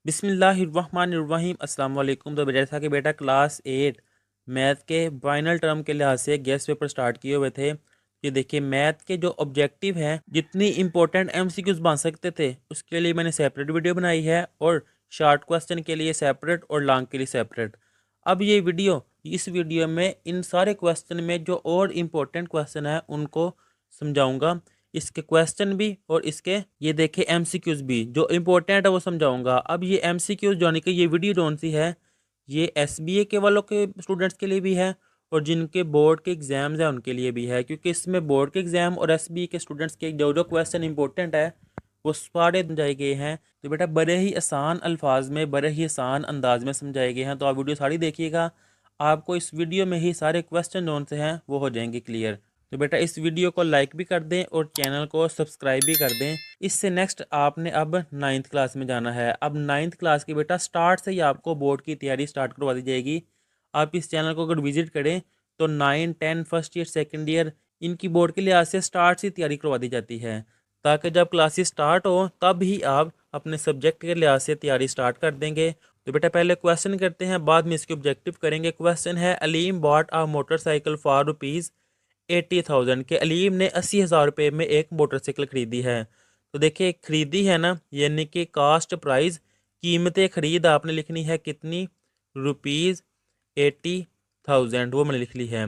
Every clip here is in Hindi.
बिस्मिल्लाहिर्रहमानिर्रहीम अस्सलाम वालेकुम। तो जैसा कि बेटा क्लास 8 मैथ के फाइनल टर्म के लिहाज से गेस्ट पेपर स्टार्ट किए हुए थे। ये देखिए मैथ के जो ऑब्जेक्टिव हैं, जितनी इंपॉर्टेंट एमसीक्यूज बन सकते थे उसके लिए मैंने सेपरेट वीडियो बनाई है, और शॉर्ट क्वेश्चन के लिए सेपरेट और लॉन्ग के लिए सेपरेट। अब ये वीडियो, इस वीडियो में इन सारे क्वेश्चन में जो और इम्पोर्टेंट क्वेश्चन है उनको समझाऊंगा। इसके क्वेश्चन भी और इसके ये देखे एमसीक्यूज भी जो इंपॉर्टेंट है वो समझाऊंगा। अब ये एमसीक्यूज जो कि ये वीडियो कौन सी है, ये एसबीए के वालों के स्टूडेंट्स के लिए भी है और जिनके बोर्ड के एग्जाम्स हैं उनके लिए भी है, क्योंकि इसमें बोर्ड के एग्जाम और एसबीए के स्टूडेंट्स के जो जो क्वेश्चन इंपॉर्टेंट है वो सारे समझाए गए हैं। तो बेटा बड़े ही आसान अल्फाज में, बड़े ही आसान अंदाज में समझाए गए हैं। तो आप वीडियो सारी देखिएगा, आपको इस वीडियो में ही सारे क्वेश्चन जो से हैं वो हो जाएंगे क्लियर। तो बेटा इस वीडियो को लाइक भी कर दें और चैनल को सब्सक्राइब भी कर दें। इससे नेक्स्ट आपने अब 9th क्लास में जाना है। अब 9th क्लास की बेटा स्टार्ट से ही आपको बोर्ड की तैयारी स्टार्ट करवा दी जाएगी। आप इस चैनल को अगर विजिट करें तो 9, 10 फर्स्ट ईयर सेकेंड ईयर इनकी बोर्ड के लिहाज से स्टार्ट से तैयारी करवा दी जाती है, ताकि जब क्लासेस स्टार्ट हो तब ही आप अपने सब्जेक्ट के लिहाज से तैयारी स्टार्ट कर देंगे। तो बेटा पहले क्वेश्चन करते हैं, बाद में इसके ऑब्जेक्टिव करेंगे। क्वेश्चन है, Aleem bought a motorcycle for rupees 80,000 के अलीम ने 80,000 रुपये में एक मोटरसाइकिल खरीदी है। तो देखिए खरीदी है ना, यानी कि कास्ट प्राइस, कीमत खरीद आपने लिखनी है कितनी, रुपीज़ 80,000 वो मैंने लिख ली है।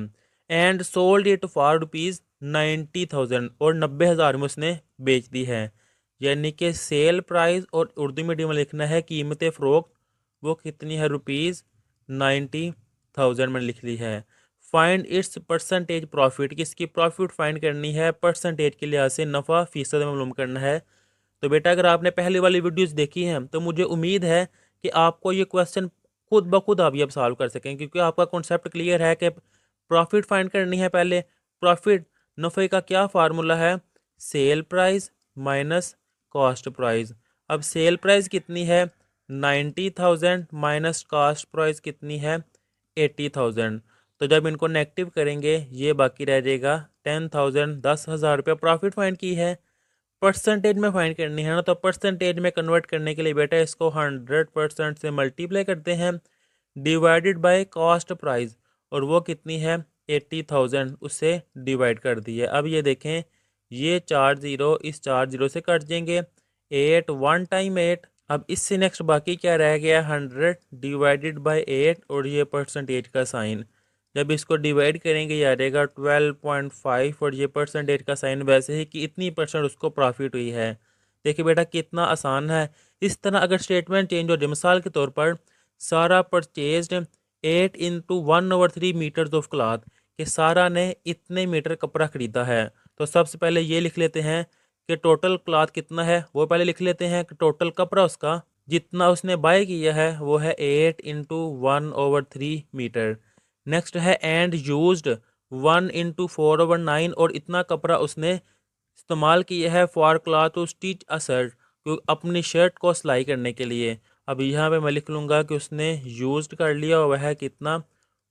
And sold it for rupees 90,000 और 90,000 में उसने बेच दी है। यानी कि सेल प्राइस और उर्दू मीडियम में लिखना है कीमत फ़रोख्त वो कितनी है, रुपीज़ 90,000 मैंने लिख ली है। फाइंड इट्स परसेंटेज प्रॉफिट, किसकी प्रॉफिट फाइंड करनी है, परसेंटेज के लिहाज से नफ़ा फीसद में मालूम करना है। तो बेटा अगर आपने पहले वाली वीडियोस देखी हैं तो मुझे उम्मीद है कि आपको ये क्वेश्चन खुद ब खुद आप ये अब सॉल्व कर सकें, क्योंकि आपका कॉन्सेप्ट क्लियर है कि प्रॉफिट फाइंड करनी है। पहले प्रॉफिट, नफ़े का क्या फार्मूला है, sale price minus cost price. अब सेल प्राइस कितनी है, 90,000 माइनस कॉस्ट प्राइस कितनी है, 80,000। तो जब इनको नेगेटिव करेंगे ये बाकी रह जाएगा 10,000, 10,000 रुपये प्रॉफिट फाइंड की है। परसेंटेज में फाइंड करनी है ना, तो परसेंटेज में कन्वर्ट करने के लिए बेटा इसको 100% से मल्टीप्लाई करते हैं डिवाइडेड बाय कॉस्ट प्राइस, और वो कितनी है 80,000, उससे डिवाइड कर दी है। अब ये देखें ये 4 0 इस 4 0 से कट जाएंगे, 8 1 टाइम 8। अब इससे नेक्स्ट बाकी क्या रह गया, 100 डिवाइडेड बाय 8 और ये परसेंटेज का साइन। जब इसको डिवाइड करेंगे ये आ जाएगा 12.5 और ये परसेंटेज का साइन वैसे ही कि इतनी परसेंट उसको प्रॉफिट हुई है। देखिए बेटा कितना आसान है। इस तरह अगर स्टेटमेंट चेंज हो जाए, मिसाल के तौर पर सारा परचेज 8 × 1/3 मीटर्स ऑफ क्लॉथ, कि सारा ने इतने मीटर कपड़ा खरीदा है। तो सबसे पहले ये लिख लेते हैं कि टोटल क्लॉथ कितना है, वो पहले लिख लेते हैं कि टोटल कपड़ा उसका जितना उसने बाय किया है वो है 8 × 1/3 मीटर। नेक्स्ट है एंड यूज्ड 1 × 4/9, और इतना कपड़ा उसने इस्तेमाल किया है for cloth to stitch a shirt, अपनी शर्ट को सिलाई करने के लिए। अब यहाँ पे मैं लिख लूँगा कि उसने यूज्ड कर लिया हुआ है कितना,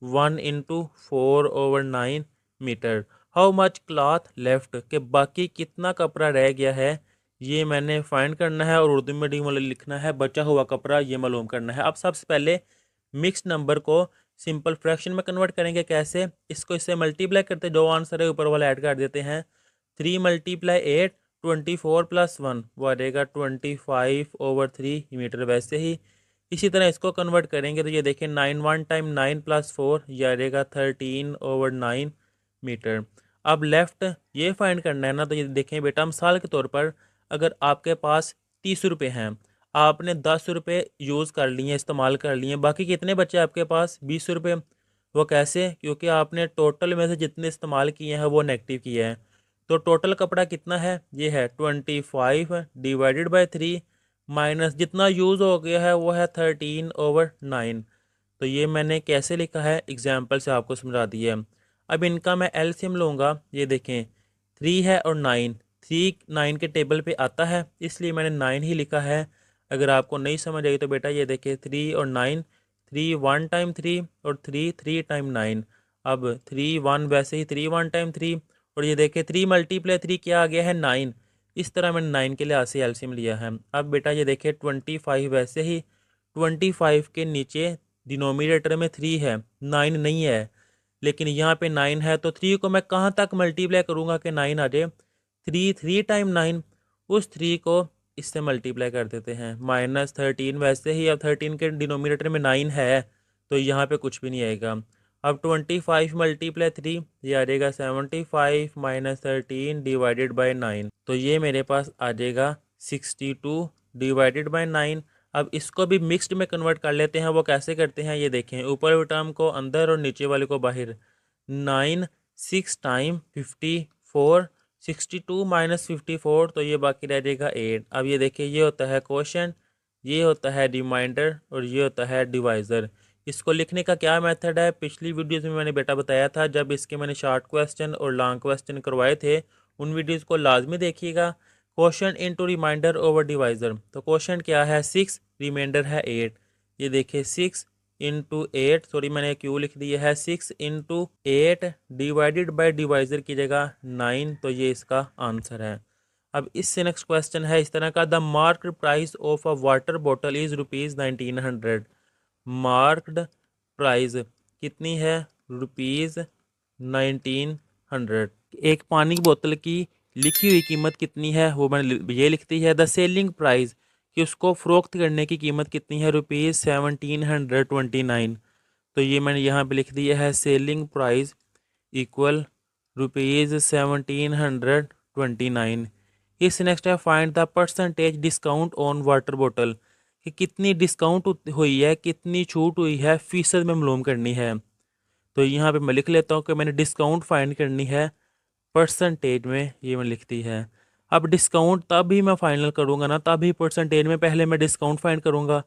1 × 4/9 metre. How much cloth left, के बाकी कितना कपड़ा रह गया है ये मैंने फाइंड करना है, और उर्दू में डी लिखना है बचा हुआ कपड़ा ये मालूम करना है। अब सबसे पहले मिक्स नंबर को सिंपल फ्रैक्शन में कन्वर्ट करेंगे। कैसे, इसको इससे मल्टीप्लाई करते, जो आंसर है ऊपर वाला ऐड कर देते हैं। 3 × 8 24 + 1 वो आ जाएगा 25/3 मीटर। वैसे ही इसी तरह इसको कन्वर्ट करेंगे तो ये देखें 9 1 टाइम 9 + 4 ये आ जाएगा 13/9 मीटर। अब लेफ़्ट ये फाइंड करना है ना, तो ये देखें बेटा मिसाल के तौर पर अगर आपके पास 30 रुपये हैं, आपने 10 रुपये यूज़ कर लिए, इस्तेमाल कर लिए, बाकी कितने बचे आपके पास 20 रुपये। वो कैसे, क्योंकि आपने टोटल में से जितने इस्तेमाल किए हैं वो नेगेटिव किए हैं। तो टोटल कपड़ा कितना है, ये है 25 डिवाइडेड बाय 3 माइनस जितना यूज़ हो गया है वो है 13/9। तो ये मैंने कैसे लिखा है, एग्जाम्पल से आपको समझा दिया है। अब इनका मैं एलसीएम लूँगा। ये देखें 3 है और 9, 3 9 के टेबल पे आता है इसलिए मैंने 9 ही लिखा है। अगर आपको नहीं समझ आई तो बेटा ये देखिए 3 और 9, 3 1 टाइम 3 और 3 3 टाइम 9। अब 3 1 वैसे ही 3 1 टाइम 3, और ये देखिए 3 × 3 क्या आ गया है 9। इस तरह मैंने 9 के लिए से एलसीएम लिया है। अब बेटा ये देखिए 25 वैसे ही 25 के नीचे डिनोमिनेटर में 3 है, 9 नहीं है, लेकिन यहाँ पे 9 है, तो 3 को मैं कहाँ तक मल्टीप्लाई करूँगा कि 9 आ जाए। 3 टाइम 9, उस 3 को इससे मल्टीप्लाई कर देते हैं। -13, वैसे ही अब 13 के डिनोमिनेटर में 9 है तो यहाँ पे कुछ भी नहीं आएगा। अब 25 मल्टीप्लाई 3, ये आ जाएगा 75 -13 डिवाइडेड बाई 9, तो ये मेरे पास आ जाएगा 62 डिवाइडेड बाई 9। अब इसको भी मिक्स्ड में कन्वर्ट कर लेते हैं। वो कैसे करते हैं ये देखें, ऊपर वाले टर्म को अंदर और नीचे वाले को बाहर। 9 6 टाइम 54, 62 -54, तो ये बाकी रह जाएगा 8। अब ये देखिए, ये होता है क्वोशंट, ये होता है रिमाइंडर और ये होता है डिवाइज़र। इसको लिखने का क्या मेथड है, पिछली वीडियोज़ में मैंने बेटा बताया था, जब इसके मैंने शॉर्ट क्वेश्चन और लॉन्ग क्वेश्चन करवाए थे, उन वीडियोज़ को लाजमी देखिएगा। Quotient into remainder over divisor, तो क्वोशंट क्या है 6, रिमाइंडर है 8। ये देखिए 6 इंटू 8, सॉरी मैंने क्यों लिख दिया है, 6 इंटू 8 डिवाइडेड बाई डिवाइज़र की जगह 9, तो ये इसका आंसर है। अब इससे नेक्स्ट क्वेश्चन है इस तरह का, the marked price of a water bottle is ₹1900। Marked price कितनी है, ₹1900। एक पानी की बोतल की लिखी हुई कीमत कितनी है, वो मैंने ये लिखती है। द सेलिंग प्राइस, कि उसको फ़रोख्त करने की कीमत कितनी है, ₹1729। तो ये मैंने यहाँ पे लिख दिया है, सेलिंग प्राइस इक्वल ₹1729। इस नेक्स्ट है, find the percentage discount on water bottle, कि कितनी डिस्काउंट हुई है, कितनी छूट हुई है, फीसद में मालूम करनी है। तो यहाँ पे मैं लिख लेता हूँ कि मैंने डिस्काउंट फाइंड करनी है परसेंटेज में, ये मैं लिखती है। अब डिस्काउंट तब ही मैं फाइनल करूँगा ना, तब ही परसेंटेज में, पहले मैं डिस्काउंट फाइंड करूँगा।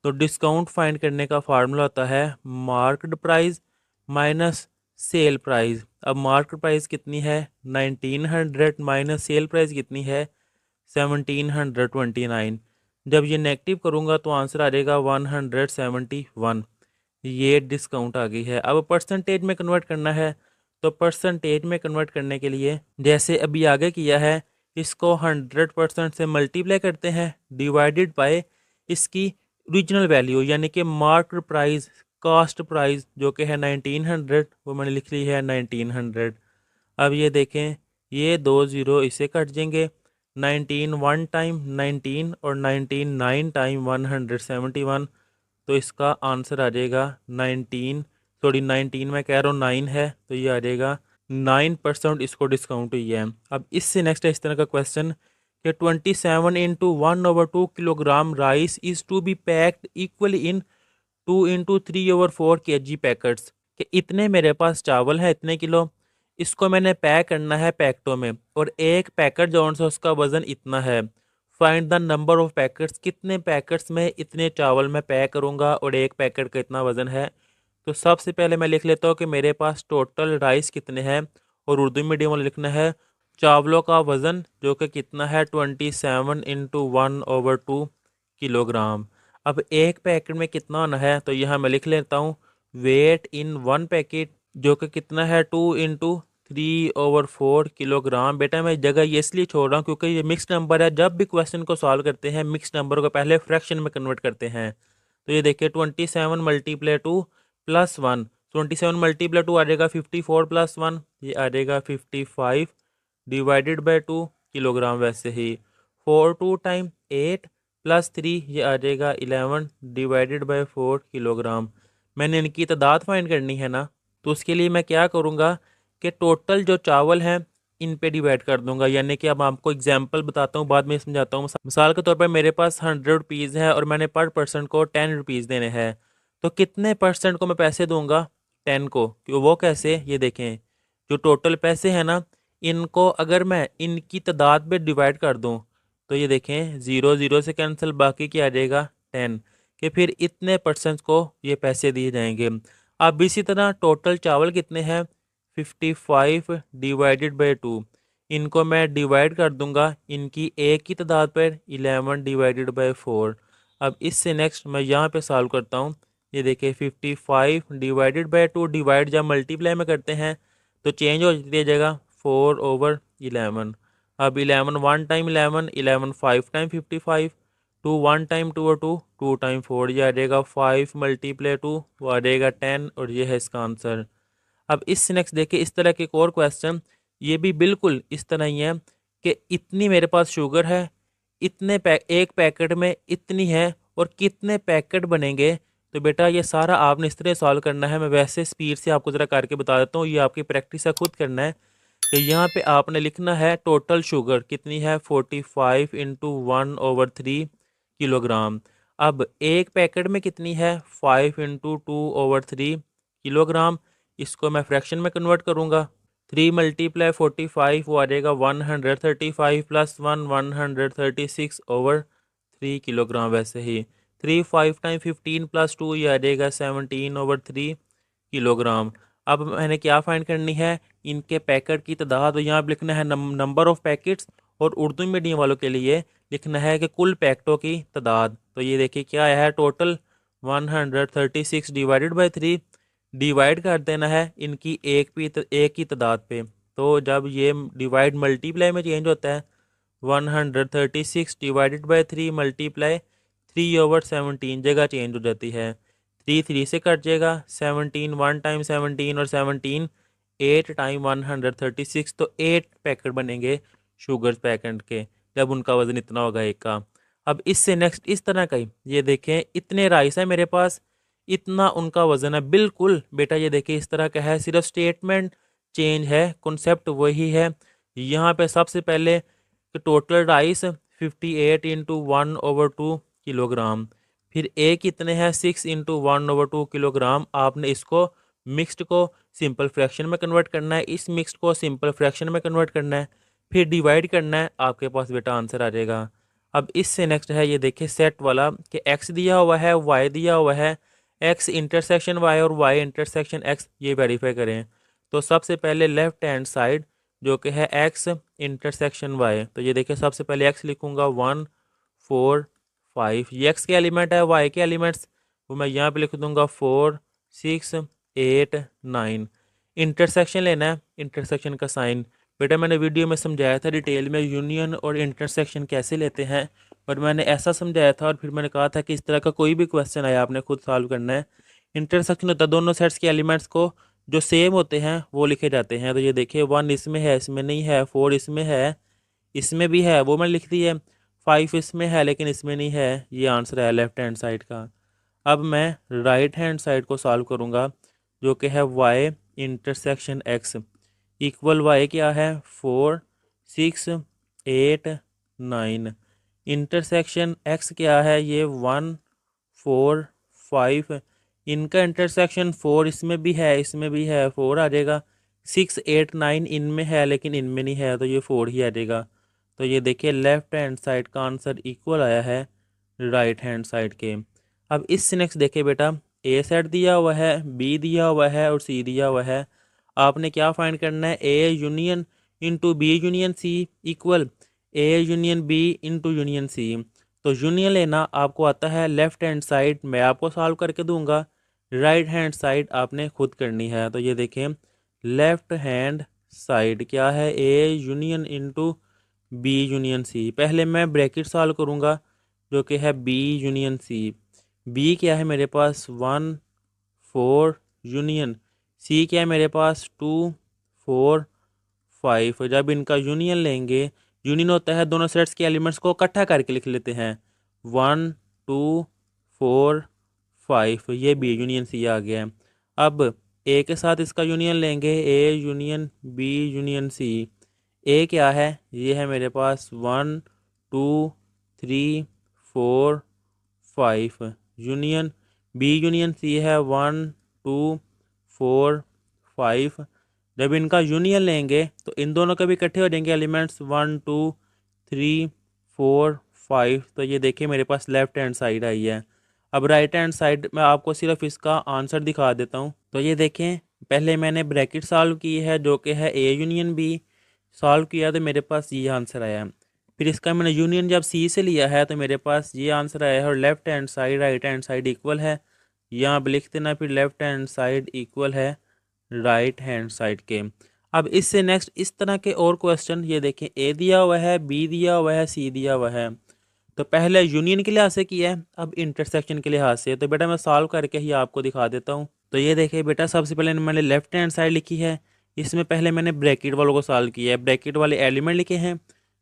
तो डिस्काउंट फाइंड करने का फार्मूला होता है market price minus sale price. अब मार्केट प्राइस कितनी है 1900 माइनस सेल प्राइस कितनी है 1729। जब ये नेगेटिव करूँगा तो आंसर आ जाएगा 171। ये डिस्काउंट आ गई है। अब परसेंटेज में कन्वर्ट करना है, तो परसेंटेज में कन्वर्ट करने के लिए जैसे अभी आगे किया है, इसको 100% से मल्टीप्लाई करते हैं डिवाइडेड बाय इसकी ओरिजिनल वैल्यू, यानी कि मार्केट प्राइस, कॉस्ट प्राइस जो कि है 1900, वो मैंने लिख ली है 1900। अब ये देखें, ये 2 ज़ीरो इसे कट जाएंगे, 19 1 टाइम 19 और 19 9 टाइम 171, तो इसका आंसर आ जाएगा 19, सॉरी 19 मैं कह रहा हूँ 9 है, तो ये आ जाएगा 9% इसको डिस्काउंट हुई है। अब इससे नेक्स्ट है इस तरह का क्वेश्चन कि 27 into 1/2 kilogram rice is to be packed equally in 2 into 3/4 kg packets, कि इतने मेरे पास चावल है, इतने किलो, इसको मैंने पैक करना है पैकेटों में, और एक पैकेट जो सा उसका वज़न इतना है। Find the number of packets, कितने पैकेट्स में इतने चावल मैं पैक करूँगा और एक पैकेट का इतना वज़न है। तो सबसे पहले मैं लिख लेता हूँ कि मेरे पास टोटल राइस कितने हैं, और उर्दू मीडियम में लिखना है चावलों का वज़न जो कि कितना है 27 इंटू 1/2 किलोग्राम। अब एक पैकेट में कितना होना है, तो यहाँ मैं लिख लेता हूँ वेट इन 1 पैकेट जो कि कितना है 2 इंटू 3/4 किलोग्राम। बेटा मैं जगह ये इसलिए छोड़ रहा हूँ क्योंकि ये मिक्स नंबर है, जब भी क्वेश्चन को सॉल्व करते हैं मिक्स नंबर को पहले फ्रैक्शन में कन्वर्ट करते हैं। तो ये देखिए 27 मल्टीप्लाई 2 प्लस 1, 27 मल्टीप्लाई 2 आ जाएगा 54 प्लस 1, ये आ जाएगा 55 डिवाइडेड बाई 2 किलोग्राम। वैसे ही 4 2 टाइम 8 प्लस 3, ये आ जाएगा 11 डिवाइडेड बाई 4 किलोग्राम। मैंने इनकी तादाद फाइंड करनी है ना, तो उसके लिए मैं क्या करूँगा कि टोटल जो चावल हैं इन पे डिवाइड कर दूंगा। यानी कि अब आपको एग्जांपल बताता हूँ, बाद में समझाता हूँ। मिसाल के तौर पर मेरे पास 100 रुपीज़ है और मैंने पर पर्सन को 10 रुपीज़ देने हैं, तो कितने परसेंट को मैं पैसे दूंगा 10 को। क्यों, वो कैसे, ये देखें, जो टोटल पैसे हैं ना, इनको अगर मैं इनकी तादाद में डिवाइड कर दूँ, तो ये देखें 0 0 से कैंसिल, बाकी क्या आ जाएगा 10, कि फिर इतने परसेंट को ये पैसे दिए जाएंगे। अब इसी तरह टोटल चावल कितने हैं 55 डिवाइडेड बाई 2, इनको मैं डिवाइड कर दूंगा इनकी एक की तादाद पर 11 डिवाइडेड बाई 4। अब इससे नेक्स्ट मैं यहाँ पे सॉल्व करता हूँ। ये देखिए 55 डिवाइडेड बाई 2, डिवाइड जब मल्टीप्लाई में करते हैं तो चेंज हो जाती है जगह 4/11। अब 11 1 टाइम 11, 11 5 टाइम 55, 2 1 टाइम 2 और 2 2 टाइम 4 ये आ जाएगा 5 मल्टीप्लाई 2 वो आ जाएगा 10 और ये है इसका आंसर। अब इससे नेक्स्ट देखिए इस तरह के एक और क्वेश्चन, ये भी बिल्कुल इस तरह ही है कि इतनी मेरे पास शुगर है, इतने एक पैकेट में इतनी है और कितने पैकेट बनेंगे। तो बेटा ये सारा आपने इस तरह सॉल्व करना है। मैं वैसे स्पीड से आपको ज़रा करके बता देता हूँ, ये आपकी प्रैक्टिस है, खुद करना है। तो यहाँ पे आपने लिखना है टोटल शुगर कितनी है 45 इंटू 1/3 किलोग्राम। अब एक पैकेट में कितनी है 5 इंटू 2/3 किलोग्राम। इसको मैं फ्रैक्शन में कन्वर्ट करूँगा। 3 मल्टीप्लाई 45 वो आ जाएगा 135 प्लस 136/3 किलोग्राम। वैसे ही 3 5 टाइम 15 प्लस 2 ये आ जाएगा 17/3 किलोग्राम। अब मैंने क्या फाइंड करनी है, इनके पैकेट की तादाद। तो यहाँ पर लिखना है नंबर ऑफ पैकेट्स, और उर्दू मीडियम वालों के लिए लिखना है कि कुल पैकेटों की तादाद। तो ये देखिए क्या आया है टोटल 136 डिवाइडेड बाई 3, डिवाइड कर देना है इनकी एक की तादाद पे। तो जब ये डिवाइड मल्टीप्लाई में चेंज होता है 136 डिवाइडेड बाई 3 मल्टीप्लाई 3/17 जगह चेंज हो जाती है। 3 3 से कट जाएगा, 17 1 टाइम 17 और 17 8 टाइम 136, तो 8 पैकेट बनेंगे शुगर पैकेट के जब उनका वज़न इतना होगा एक का। अब इससे नेक्स्ट इस तरह का ही ये देखें, इतने राइस है मेरे पास, इतना उनका वज़न है। बिल्कुल बेटा ये देखिए इस तरह का है, सिर्फ स्टेटमेंट चेंज है, कॉन्सेप्ट वही है। यहाँ पे सबसे पहले टोटल राइस 58 इंटू 1/2 किलोग्राम, फिर ए कितने हैं 6 इंटू 1/2 किलोग्राम। आपने इसको मिक्स्ड को सिंपल फ्रैक्शन में कन्वर्ट करना है, इस मिक्स्ड को सिंपल फ्रैक्शन में कन्वर्ट करना है, फिर डिवाइड करना है, आपके पास बेटा आंसर आ जाएगा। अब इससे नेक्स्ट है ये देखिए सेट वाला कि एक्स दिया हुआ है, वाई दिया हुआ है, एक्स इंटरसेक्शन वाई और वाई इंटरसेक्शन एक्स, ये वेरीफाई करें। तो सबसे पहले लेफ्ट हैंड साइड जो कि है एक्स इंटरसेक्शन वाई, तो ये देखिए सबसे पहले एक्स लिखूंगा 1 4 5, ये एक्स के एलिमेंट है, वाई के एलिमेंट्स वो मैं यहाँ पे लिख दूंगा 4 6 8 9। इंटरसेक्शन लेना है, इंटरसेक्शन का साइन बेटा मैंने वीडियो में समझाया था डिटेल में यूनियन और इंटरसेक्शन कैसे लेते हैं, और मैंने ऐसा समझाया था और फिर मैंने कहा था कि इस तरह का कोई भी क्वेश्चन आया आपने खुद सॉल्व करना है। इंटरसेक्शन होता है दोनों सेट्स के एलिमेंट्स को जो सेम होते हैं वो लिखे जाते हैं। तो ये देखिए 1 इसमें है, इसमें नहीं है, 4 इसमें है, इसमें भी है, वो मैंने लिख दी है, 5 इसमें है लेकिन इसमें नहीं है, ये आंसर है लेफ्ट हैंड साइड का। अब मैं राइट हैंड साइड को सॉल्व करूँगा जो कि है y intersection x equal y क्या है 4 6 8 9, इंटरसेक्शन एक्स क्या है ये 1 4 5, इनका इंटरसेक्शन 4 इसमें भी है, इसमें भी है, 4 आ जाएगा। 6 8 9 इनमें है लेकिन इनमें नहीं है, तो ये 4 ही आ जाएगा। तो ये देखिए लेफ्ट हैंड साइड का आंसर इक्वल आया है राइट हैंड साइड के। अब इससे नेक्स्ट देखिए बेटा, ए सेट दिया हुआ है, बी दिया हुआ है और सी दिया हुआ है। आपने क्या फाइंड करना है, A union into B union C equal A union B into union C. तो यूनियन लेना आपको आता है लेफ्ट हैंड साइड, मैं आपको सॉल्व करके दूंगा, राइट हैंड साइड आपने खुद करनी है। तो ये देखें लेफ्ट हैंड साइड क्या है, A union into B union C. पहले मैं ब्रैकेट सॉल्व करूँगा जो कि है बी यूनियन सी। बी क्या है मेरे पास 1 4 यूनियन, सी क्या है मेरे पास 2 4 5। जब इनका यूनियन लेंगे, यूनियन होता है दोनों सेट्स के एलिमेंट्स को इकट्ठा करके लिख लेते हैं 1 2 4 5, ये बी यूनियन सी आ गया। अब ए के साथ इसका यूनियन लेंगे, A union B union C. A क्या है, ये है मेरे पास 1 2 3 4 5 यूनियन बी यूनियन सी है 1 2 4 5। जब इनका यूनियन लेंगे तो इन दोनों के भी इकट्ठे हो जाएंगे एलिमेंट्स 1 2 3 4 5। तो ये देखिए मेरे पास लेफ्ट हैंड साइड आई है। अब राइट हैंड साइड में आपको सिर्फ इसका आंसर दिखा देता हूँ। तो ये देखें पहले मैंने ब्रैकेट सॉल्व की है जो कि है ए यूनियन बी, सॉल्व किया तो मेरे पास ये आंसर आया। फिर इसका मैंने यूनियन जब सी से लिया है तो मेरे पास ये आंसर आया है, और left hand side right hand side equal है, यहाँ पर लिख देना फिर लेफ्ट हैंड साइड इक्वल है राइट हैंड साइड के। अब इससे नेक्स्ट इस तरह के और क्वेश्चन ये देखें, ए दिया हुआ है, बी दिया हुआ है, सी दिया हुआ है। तो पहले यूनियन के लिहाज से किया है, अब इंटरसेक्शन के लिहाज से। तो बेटा मैं सॉल्व करके ही आपको दिखा देता हूँ। तो ये देखिए बेटा, सबसे पहले मैंने लेफ्ट हैंड साइड लिखी है, इसमें पहले मैंने ब्रैकेट वालों को सॉल्व किया है, ब्रैकेट वाले एलिमेंट लिखे हैं,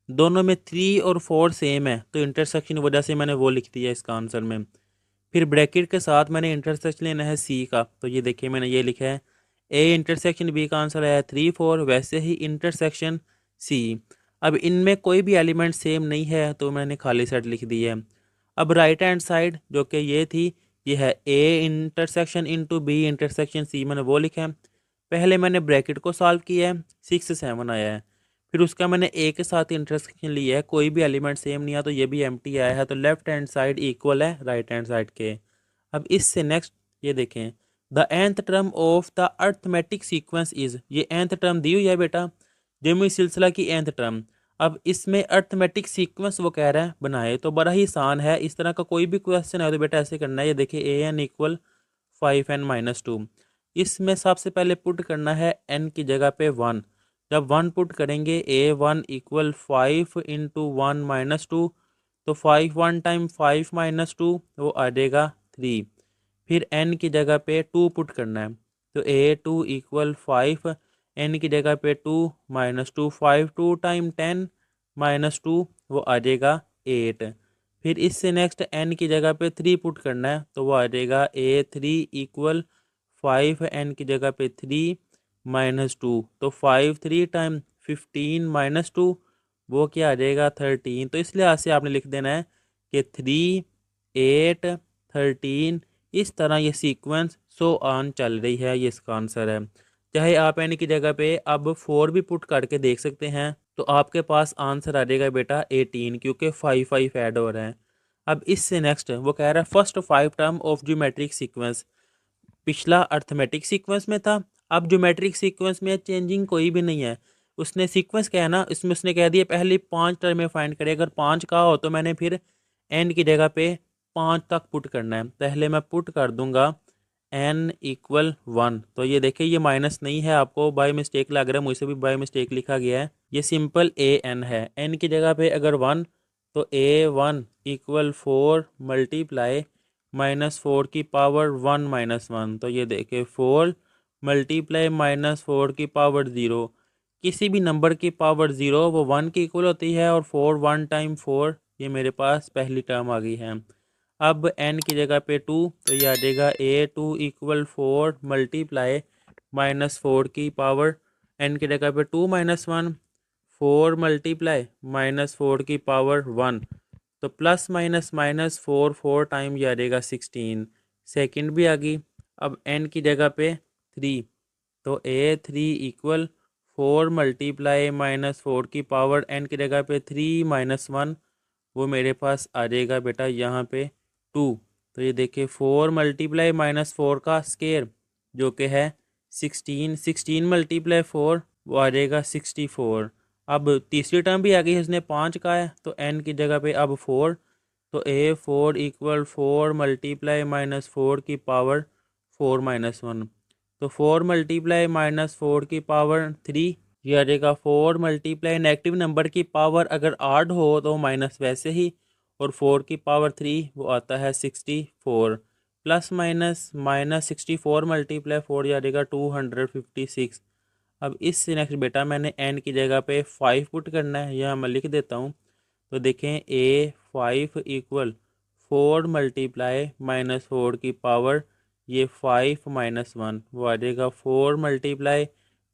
दोनों में 3 और 4 सेम है, तो इंटरसेक्शन की वजह से मैंने वो लिख दिया इसका आंसर में। फिर ब्रैकेट के साथ मैंने इंटरसेक्शन लेना है सी का, तो ये देखिए मैंने ये लिखा है ए इंटरसेक्शन बी का आंसर है 3 4, वैसे ही इंटरसेक्शन सी। अब इनमें कोई भी एलिमेंट सेम नहीं है तो मैंने खाली सेट लिख दी है। अब राइट हैंड साइड जो कि ये थी, ये है A intersection into B intersection C, मैंने वो लिखा है। पहले मैंने ब्रैकेट को सॉल्व किया है, 6 7 आया है, फिर उसका मैंने ए के साथ इंटरसेक्शन लिया है, कोई भी एलिमेंट सेम नहीं आया तो ये भी एम्प्टी आया है, तो लेफ्ट हैंड साइड इक्वल है राइट हैंड साइड के। अब इससे नेक्स्ट ये देखें, the nth term of the arithmetic sequence is, ये nth टर्म दी हुई है बेटा, जमी सिलसिला की nth टर्म। अब इसमें अर्थमेटिक सीक्वेंस वो कह रहा है बनाए, तो बड़ा ही आसान है, इस तरह का कोई भी क्वेश्चन है तो बेटा ऐसे करना है। ये देखिए ए एन इक्वल 5n-2, इसमें सबसे पहले पुट करना है n की जगह पे 1। जब 1 पुट करेंगे a1 इक्वल 5 इंटू 1-2, तो 5 1 टाइम 5 -2 वो आ जाएगा 3। फिर n की जगह पे 2 पुट करना है, तो a2 इक्वल 5, n की जगह पे 2 -2, 5 2 टाइम 10 -2 वो आ जाएगा 8। फिर इससे नेक्स्ट n की जगह पे 3 पुट करना है, तो वो आ जाएगा a3 इक्वल 5, n की जगह पे 3 -2, तो 5 3 टाइम 15 -2 वो क्या आ जाएगा 13। तो इस लिहाज से आपने लिख देना है कि 3 8 13, इस तरह ये सीक्वेंस सो ऑन चल रही है, ये इसका आंसर है। चाहे आप एन की जगह पे अब 4 भी पुट करके देख सकते हैं, तो आपके पास आंसर आ जाएगा बेटा 18, क्योंकि 5 5 ऐड हो रहा है। अब इससे नेक्स्ट वो कह रहा है first 5 term of geometric sequence, पिछला अर्थमेटिक सीक्वेंस में था, अब ज्योमेट्रिक सीक्वेंस में चेंजिंग कोई भी नहीं है। उसने सीक्वेंस क्या है ना, इसमें उसने कह दिया पहले 5 टर्में फाइंड करें, अगर 5 का हो तो मैंने फिर एन की जगह पे 5 तक पुट करना है। पहले मैं पुट कर दूंगा n इक्वल 1, तो ये देखिए ये माइनस नहीं है, आपको बाय मिस्टेक लग रहा है, मुझसे भी बाय मिस्टेक लिखा गया है, ये सिंपल ए एन है। n की जगह पे अगर 1, तो a1 इक्वल 4 मल्टीप्लाई -4 की पावर 1 -1, तो ये देखिए 4 मल्टीप्लाई -4 की पावर 0, किसी भी नंबर की पावर 0 वो 1 की इक्वल होती है, और 4 1 टाइम 4 ये मेरे पास पहली टर्म आ गई है। अब n की जगह पे 2, तो ये आ जाएगा a2 इक्वल 4 मल्टीप्लाई -4 की पावर, n की जगह पे 2 -1, 4 मल्टीप्लाई -4 की पावर 1, तो प्लस माइनस माइनस 4 4 टाइम ये आ जाएगा 16, सेकेंड भी आ गई। अब n की जगह पे 3, तो a3 इक्वल 4 मल्टीप्लाई -4 की पावर, n की जगह पे 3 -1, वो मेरे पास आ जाएगा बेटा यहाँ पे 2। तो ये देखिए 4 मल्टीप्लाई -4 का स्केयर जो कि है 16, 16 मल्टीप्लाई 4 वो आ जाएगा 64। अब तीसरी टर्म भी आ गई है, इसने 5 का है, तो n की जगह पे अब 4, तो a4 इक्वल 4 मल्टीप्लाई -4 की पावर 4 -1, तो 4 मल्टीप्लाई -4 की पावर 3, ये आ जाएगा 4 मल्टीप्लाई नेगेटिव नंबर की पावर अगर आड हो तो माइनस वैसे ही, और 4 की पावर 3 वो आता है 64, प्लस माइनस -64 मल्टीप्लाई 4 ये आ जाएगा 256। अब इससे नेक्स्ट बेटा मैंने n की जगह पे 5 पुट करना है, यह मैं लिख देता हूँ। तो देखें a5 इक्वल 4 मल्टीप्लाई -4 की पावर ये 5 -1 वो आ जाएगा 4 मल्टीप्लाई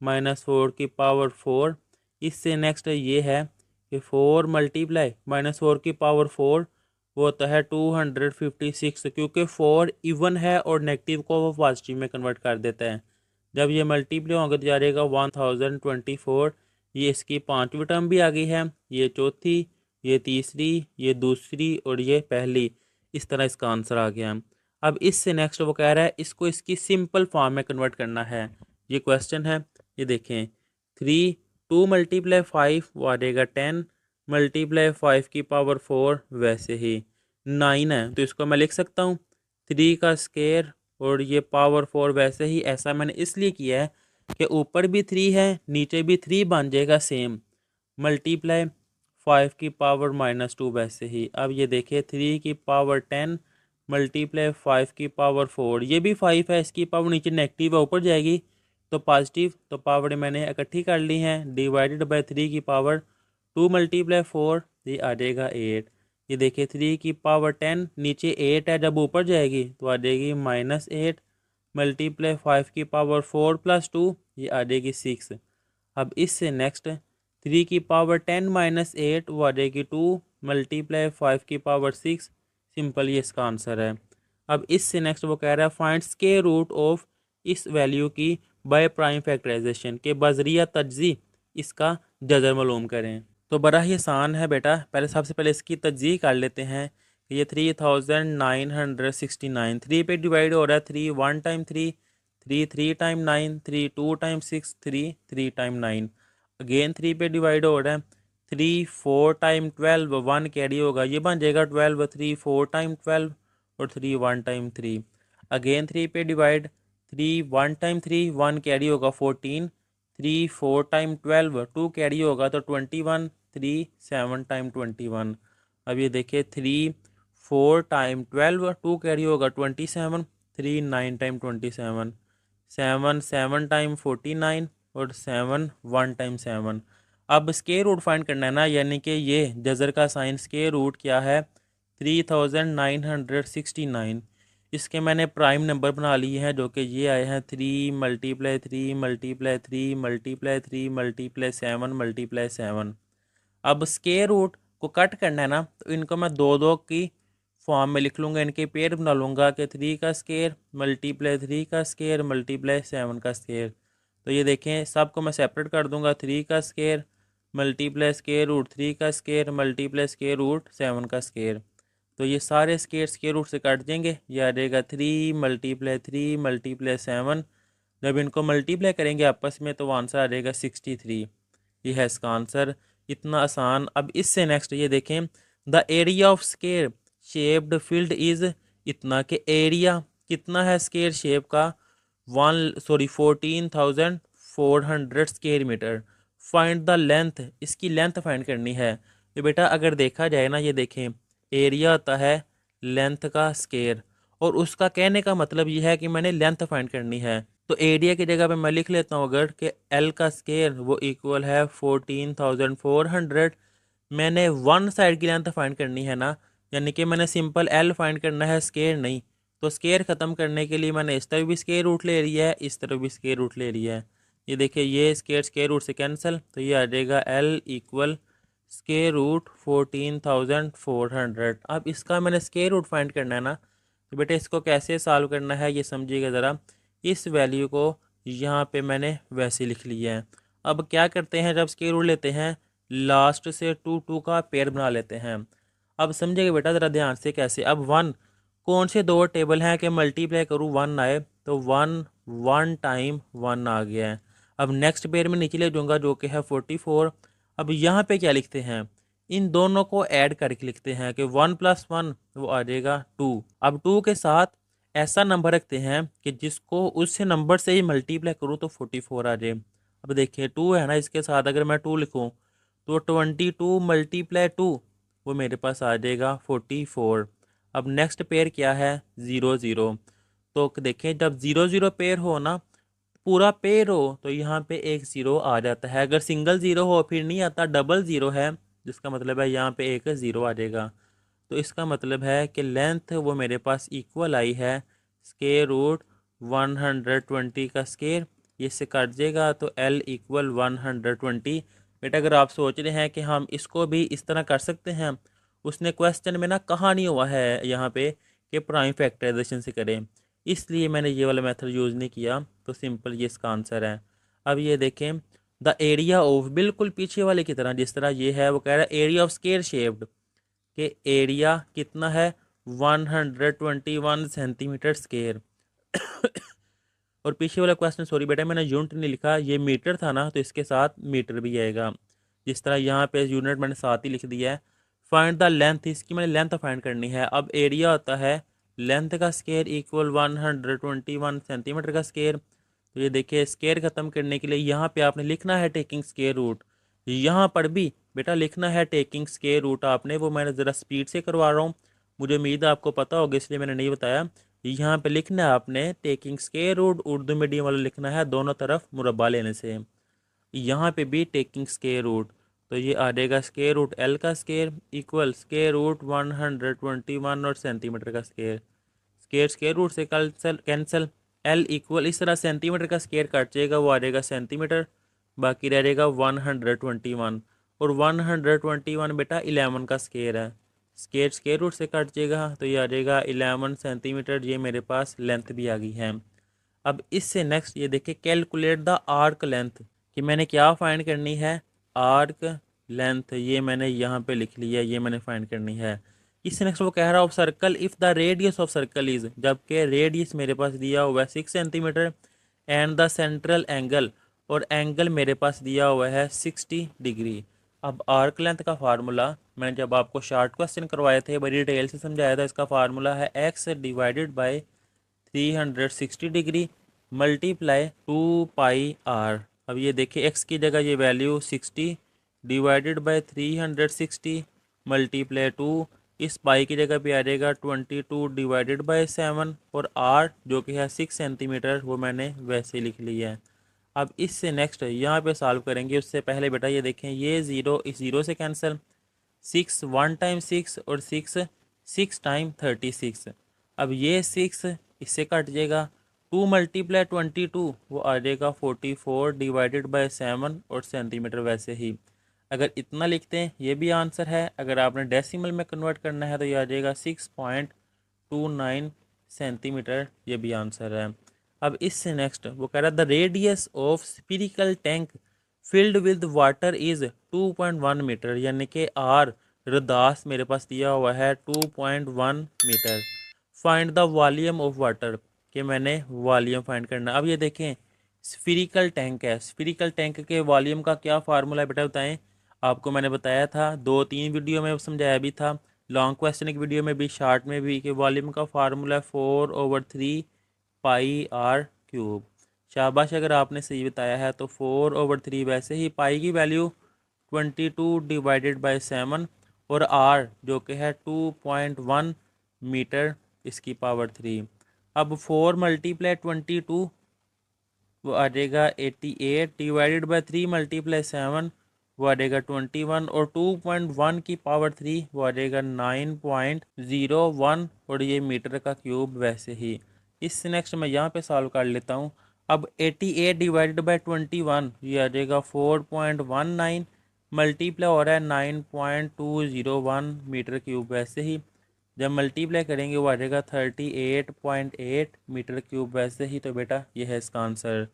-4 की पावर 4। इससे नेक्स्ट ये है कि 4 मल्टीप्लाई -4 की पावर 4 वो होता है 256, क्योंकि 4 इवन है और नेगेटिव को वो पॉजिटिव में कन्वर्ट कर देता है। जब ये मल्टीप्लाई होंगे तो जाएगा 1024, ये इसकी 5वीं टर्म भी आ गई है, ये चौथी, ये तीसरी, ये दूसरी और ये पहली, इस तरह इसका आंसर आ गया। अब इससे नेक्स्ट वो कह रहा है इसको इसकी सिंपल फॉर्म में कन्वर्ट करना है, ये क्वेश्चन है। ये देखें 3 2 मल्टीप्लाई 5 वो आ जाएगा 10 मल्टीप्लाई 5 की पावर 4 वैसे ही 9 है, तो इसको मैं लिख सकता हूँ 3 का स्केयर और ये पावर 4 वैसे ही। ऐसा मैंने इसलिए किया है कि ऊपर भी 3 है नीचे भी 3 बन जाएगा सेम, मल्टीप्लाई 5 की पावर -2 वैसे ही। अब ये देखिए 3 की पावर 10 मल्टीप्लाई 5 की पावर 4, ये भी 5 है, इसकी पावर नीचे नेगेटिव है ऊपर जाएगी तो पॉजिटिव, तो पावर मैंने इकट्ठी कर ली हैं, डिवाइडेड बाय 3 की पावर 2 मल्टीप्लाई 4, ये आ जाएगा 8। ये देखिए 3 की पावर 10 नीचे 8 है, जब ऊपर जाएगी तो आ जाएगी -8 मल्टीप्लाई 5 की पावर 4 + 2, ये आ जाएगी 6। अब इससे नेक्स्ट 3 की पावर 10 -8 वो आ जाएगी 2 मल्टीप्लाई 5 की पावर 6, सिंपल ये इसका आंसर है। अब इससे नेक्स्ट वो कह रहा है फाइंड स्क्वायर रूट ऑफ इस वैल्यू की बाय प्राइम फैक्टराइजेशन के बजरिया तज्जी इसका जज़र मालूम करें। तो बड़ा ही आसान है बेटा, सबसे पहले इसकी तज्जी कर लेते हैं। ये 3969 3 पे डिवाइड हो रहा है, 3 1 time 3, 3 3 time 9, 3 2 time 6, 3 3 time 9, again 3 पे डिवाइड हो रहा है, 3 4 टाइम 12, 1 कैरी होगा, ये बन जाएगा 12, 3 4 टाइम 12 और 3 1 टाइम 3, अगेन 3 पे डिवाइड, 3 1 टाइम 3, 1 कैरी होगा 14, 3 4 टाइम 12, 2 कैरी होगा तो 21, 3 7 टाइम 21। अब ये देखिए 3 4 टाइम 12, 2 कैरी होगा 27, 3 9 टाइम 27, 7 7 टाइम 49 और 7 1 टाइम 7। अब स्क्वायर रूट फाइंड करना है ना, यानी कि ये जज़र का साइन स्क्वायर रूट क्या है 3969। इसके मैंने प्राइम नंबर बना लिए हैं जो कि ये आए हैं 3 multiply 3 multiply 3 multiply 3 multiply 7 multiply 7। अब स्क्वायर रूट को कट करना है ना, तो इनको मैं दो दो की फॉर्म में लिख लूँगा, इनके पेयर बना लूँगा कि 3 का स्क्वायर मल्टीप्लाई 3 का स्क्वायर मल्टीप्लाई 7 का स्क्वायर। तो ये देखें सबको मैं सेपरेट कर दूँगा, 3 का स्क्वायर मल्टीप्लाई स्क्वायर रूट 3 का स्क्वायर मल्टीप्लाई स्क्वायर रूट 7 का स्क्वायर। तो ये सारे स्क्वायर रूट से काट देंगे, ये आ जाएगा 3 मल्टीप्लाई 3 मल्टीप्लाई 7। जब इनको मल्टीप्लाई करेंगे आपस में तो आंसर आ जाएगा 63। ये है इसका आंसर, इतना आसान। अब इससे नेक्स्ट ये देखें the area of square shaped field is इतना, के एरिया कितना है स्क्वायर शेप का 14,400 square metre. Find the length, इसकी लेंथ फाइंड करनी है। तो बेटा अगर देखा जाए ना, ये देखें एरिया होता है लेंथ का स्क्वायर, और उसका कहने का मतलब ये है कि मैंने लेंथ फाइंड करनी है। तो एरिया की जगह पे मैं लिख लेता हूँ अगर कि एल का स्क्वायर वो इक्वल है 14,400। मैंने वन साइड की लेंथ फाइंड करनी है ना, यानी कि मैंने सिंपल एल फाइंड करना है, स्क्वायर नहीं। तो स्क्वायर ख़त्म करने के लिए मैंने इस तरफ भी स्क्वायर रूट ले लिया है, इस तरफ भी स्क्वायर रूट ले लिया है। ये देखिए ये स्क्वायर रूट से कैंसिल, तो ये आ जाएगा एल इक्वल स्क्वायर रूट 14,400। अब इसका मैंने स्क्वायर रूट फाइंड करना है ना, तो बेटा इसको कैसे सॉल्व करना है ये समझिएगा ज़रा। इस वैल्यू को यहाँ पे मैंने वैसे लिख लिया है। अब क्या करते हैं, जब स्क्वायर रूट लेते हैं लास्ट से 2 2 का पेयर बना लेते हैं। अब समझिएगा बेटा ज़रा ध्यान से कैसे। अब 1 कौन से दो टेबल हैं कि मल्टीप्लाई करूँ 1 आए, तो 1 1 टाइम 1 आ गया है। अब नेक्स्ट पेयर में नीचे ले जाऊँगा जो कि है 44। अब यहाँ पे क्या लिखते हैं, इन दोनों को ऐड करके लिखते हैं कि 1 + 1 वो आ जाएगा 2। अब 2 के साथ ऐसा नंबर रखते हैं कि जिसको उस नंबर से ही मल्टीप्लाई करूँ तो 44 आ जाए। अब देखिए 2 है ना, इसके साथ अगर मैं 2 लिखूँ तो 22 मल्टीप्लाई 2 वो मेरे पास आ जाएगा 44। अब नेक्स्ट पेयर क्या है 0 0। तो देखें जब 0 0 पेयर हो ना, पूरा पेयर हो तो यहाँ पे एक ज़ीरो आ जाता है। अगर सिंगल ज़ीरो हो फिर नहीं आता, डबल ज़ीरो है जिसका मतलब है यहाँ पे एक ज़ीरो आ जाएगा। तो इसका मतलब है कि लेंथ वो मेरे पास इक्वल आई है स्क्वायर रूट 120 का स्क्वायर, ये इससे काट जाएगा तो L इक्वल 120। बेटा अगर आप सोच रहे हैं कि हम इसको भी इस तरह कर सकते हैं, उसने क्वेश्चन में ना कहा नहीं हुआ है यहाँ पे कि प्राइम फैक्टराइजेशन से करें, इसलिए मैंने ये वाला मेथड यूज़ नहीं किया। तो सिंपल ये इसका आंसर है। अब ये देखें द एरिया ऑफ, बिल्कुल पीछे वाले की तरह जिस तरह ये है, वो कह रहा है एरिया ऑफ स्क्वायर शेप्ड के एरिया कितना है 121 सेंटीमीटर स्क्वायर। और पीछे वाला क्वेश्चन, सॉरी बेटा मैंने यूनिट नहीं लिखा, ये मीटर था ना तो इसके साथ मीटर भी आएगा। जिस तरह यहाँ पे यूनिट मैंने साथ ही लिख दिया है। फाइंड द लेंथ, इसकी मैंने लेंथ फाइंड करनी है। अब एरिया होता है लेंथ का स्क्वायर इक्वल 121 सेंटीमीटर का स्क्वायर। तो ये देखिए स्क्वायर ख़त्म करने के लिए यहाँ पे आपने लिखना है टेकिंग स्क्वायर रूट, यहाँ पर भी बेटा लिखना है टेकिंग स्क्वायर रूट आपने, वो मैंने ज़रा स्पीड से करवा रहा हूँ, मुझे उम्मीद है आपको पता होगा इसलिए मैंने नहीं बताया। यहाँ पे लिखना है आपने taking square root, Urdu medium वाला लिखना है दोनों तरफ मुरब्बा लेने से। यहाँ पे भी टेकिंग स्क्वायर रूट, तो ये आ जाएगा स्क्वायर रूट एल का स्क्वायर इक्वल स्क्वायर रूट 121 और सेंटीमीटर का स्क्वायर। स्क्वायर स्क्वायर रूट से कैंसल कैंसल, एल इक्वल इस तरह सेंटीमीटर का स्क्वायर कट जाएगा, वो आ जाएगा सेंटीमीटर, बाकी रह जाएगा 121। और 121 बेटा 11 का स्क्वायर है, स्क्वायर स्क्वायर रूट से कट जाएगा तो ये आ जाएगा 11 सेंटीमीटर, ये मेरे पास लेंथ भी आ गई है। अब इससे नेक्स्ट ये देखिए कैलकुलेट द आर्क लेंथ, कि मैंने क्या फाइंड करनी है, आर्क लेंथ, ये मैंने यहाँ पे लिख लिया, ये मैंने फाइंड करनी है। इससे नेक्स्ट वो कह रहा है of circle if the radius of circle is, जबकि रेडियस मेरे पास दिया हुआ है 6 centimetre and the central angle, और एंगल मेरे पास दिया हुआ है 60 डिग्री। अब आर्क लेंथ का फार्मूला मैंने जब आपको शॉर्ट क्वेश्चन करवाए थे बड़ी डिटेल से समझाया था, इसका फार्मूला है x divided by 360 degree multiply 2 pi r. अब ये देखिए x की जगह ये वैल्यू 60 डिवाइडेड बाय 360 मल्टीप्लाई 2, इस पाई की जगह पे आ जाएगा 22 डिवाइडेड बाय 7, और r जो कि है 6 सेंटीमीटर वो मैंने वैसे लिख लिया है। अब इससे नेक्स्ट यहाँ पे सॉल्व करेंगे, उससे पहले बेटा ये देखें ये ज़ीरो इस ज़ीरो से कैंसिल, 6 1 टाइम 6 और 6 6 टाइम 36। अब ये 6 इससे कट जाएगा, 2 मल्टीप्लाई 22 वो आ जाएगा 44 डिवाइडेड बाय 7 और सेंटीमीटर वैसे ही। अगर इतना लिखते हैं ये भी आंसर है, अगर आपने डेसिमल में कन्वर्ट करना है तो ये आ जाएगा 6.29 सेंटीमीटर, ये भी आंसर है। अब इससे नेक्स्ट वो कह रहा है the radius of spherical tank filled with water is 2.1 metre, यानी कि आर रदास मेरे पास दिया हुआ है 2.1 metre. Find the volume of water, कि मैंने वॉल्यूम फाइंड करना। अब ये देखें स्फीरिकल टैंक है, स्फीरिकल टैंक के वॉल्यूम का क्या फार्मूला है बेटा बताएं। आपको मैंने बताया था 2-3 वीडियो में समझाया भी था, लॉन्ग क्वेश्चन की वीडियो में भी शॉर्ट में भी, कि वॉल्यूम का फार्मूला है 4/3 पाई आर क्यूब। शाबाश अगर आपने सही बताया है, तो 4/3, वैसे ही पाई की वैल्यू 22 डिवाइडेड बाय 7 और आर जो कि है 2.1 मीटर, इसकी पावर 3। अब 4 मल्टीप्लाई 22 वो आ जाएगा 88 डिवाइडेड बाय 3 मल्टीप्लाई 7 वो आ जाएगा 21, और 2.1 की पावर 3 वो आ जाएगा 9.01, और ये मीटर का क्यूब वैसे ही। इससे नेक्स्ट मैं यहाँ पे सॉल्व कर लेता हूँ। अब 88 डिवाइडेड बाय 21 ये आ जाएगा 4.19 मल्टीप्लाई हो रहा है 9.201 मीटर क्यूब वैसे ही। जब मल्टीप्लाई करेंगे वो आ जाएगा 38.8 मीटर क्यूब वैसे ही। तो बेटा ये है इसका आंसर।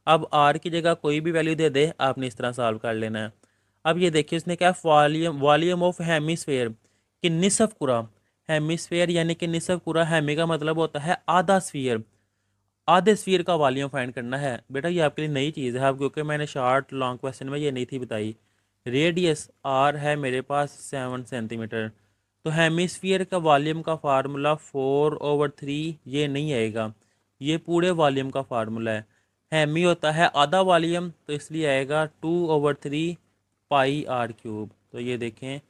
अब आर की जगह कोई भी वैल्यू दे दे, आपने इस तरह सॉल्व कर लेना है। अब ये देखिए उसने क्या वॉल्यूम वॉल्यूम ऑफ हेमिस्फेयर, कि निसफ कुरा, हेमिस्फेयर यानी कि निसफ कुरा, हेमी का मतलब होता है आधा स्फीयर, आधे स्फीयर का वॉल्यूम फाइंड करना है। बेटा ये आपके लिए नई चीज़ है, अब क्योंकि मैंने शॉर्ट लॉन्ग क्वेश्चन में ये नहीं थी बताई। रेडियस आर है मेरे पास 7 सेंटीमीटर, तो हेमिस्फीयर का वॉल्यूम का फार्मूला 4/3 ये नहीं आएगा, ये पूरे वॉल्यूम का फार्मूला है। हेमी होता है आधा वॉल्यूम, तो इसलिए आएगा 2/3 पाई आर क्यूब। तो ये देखें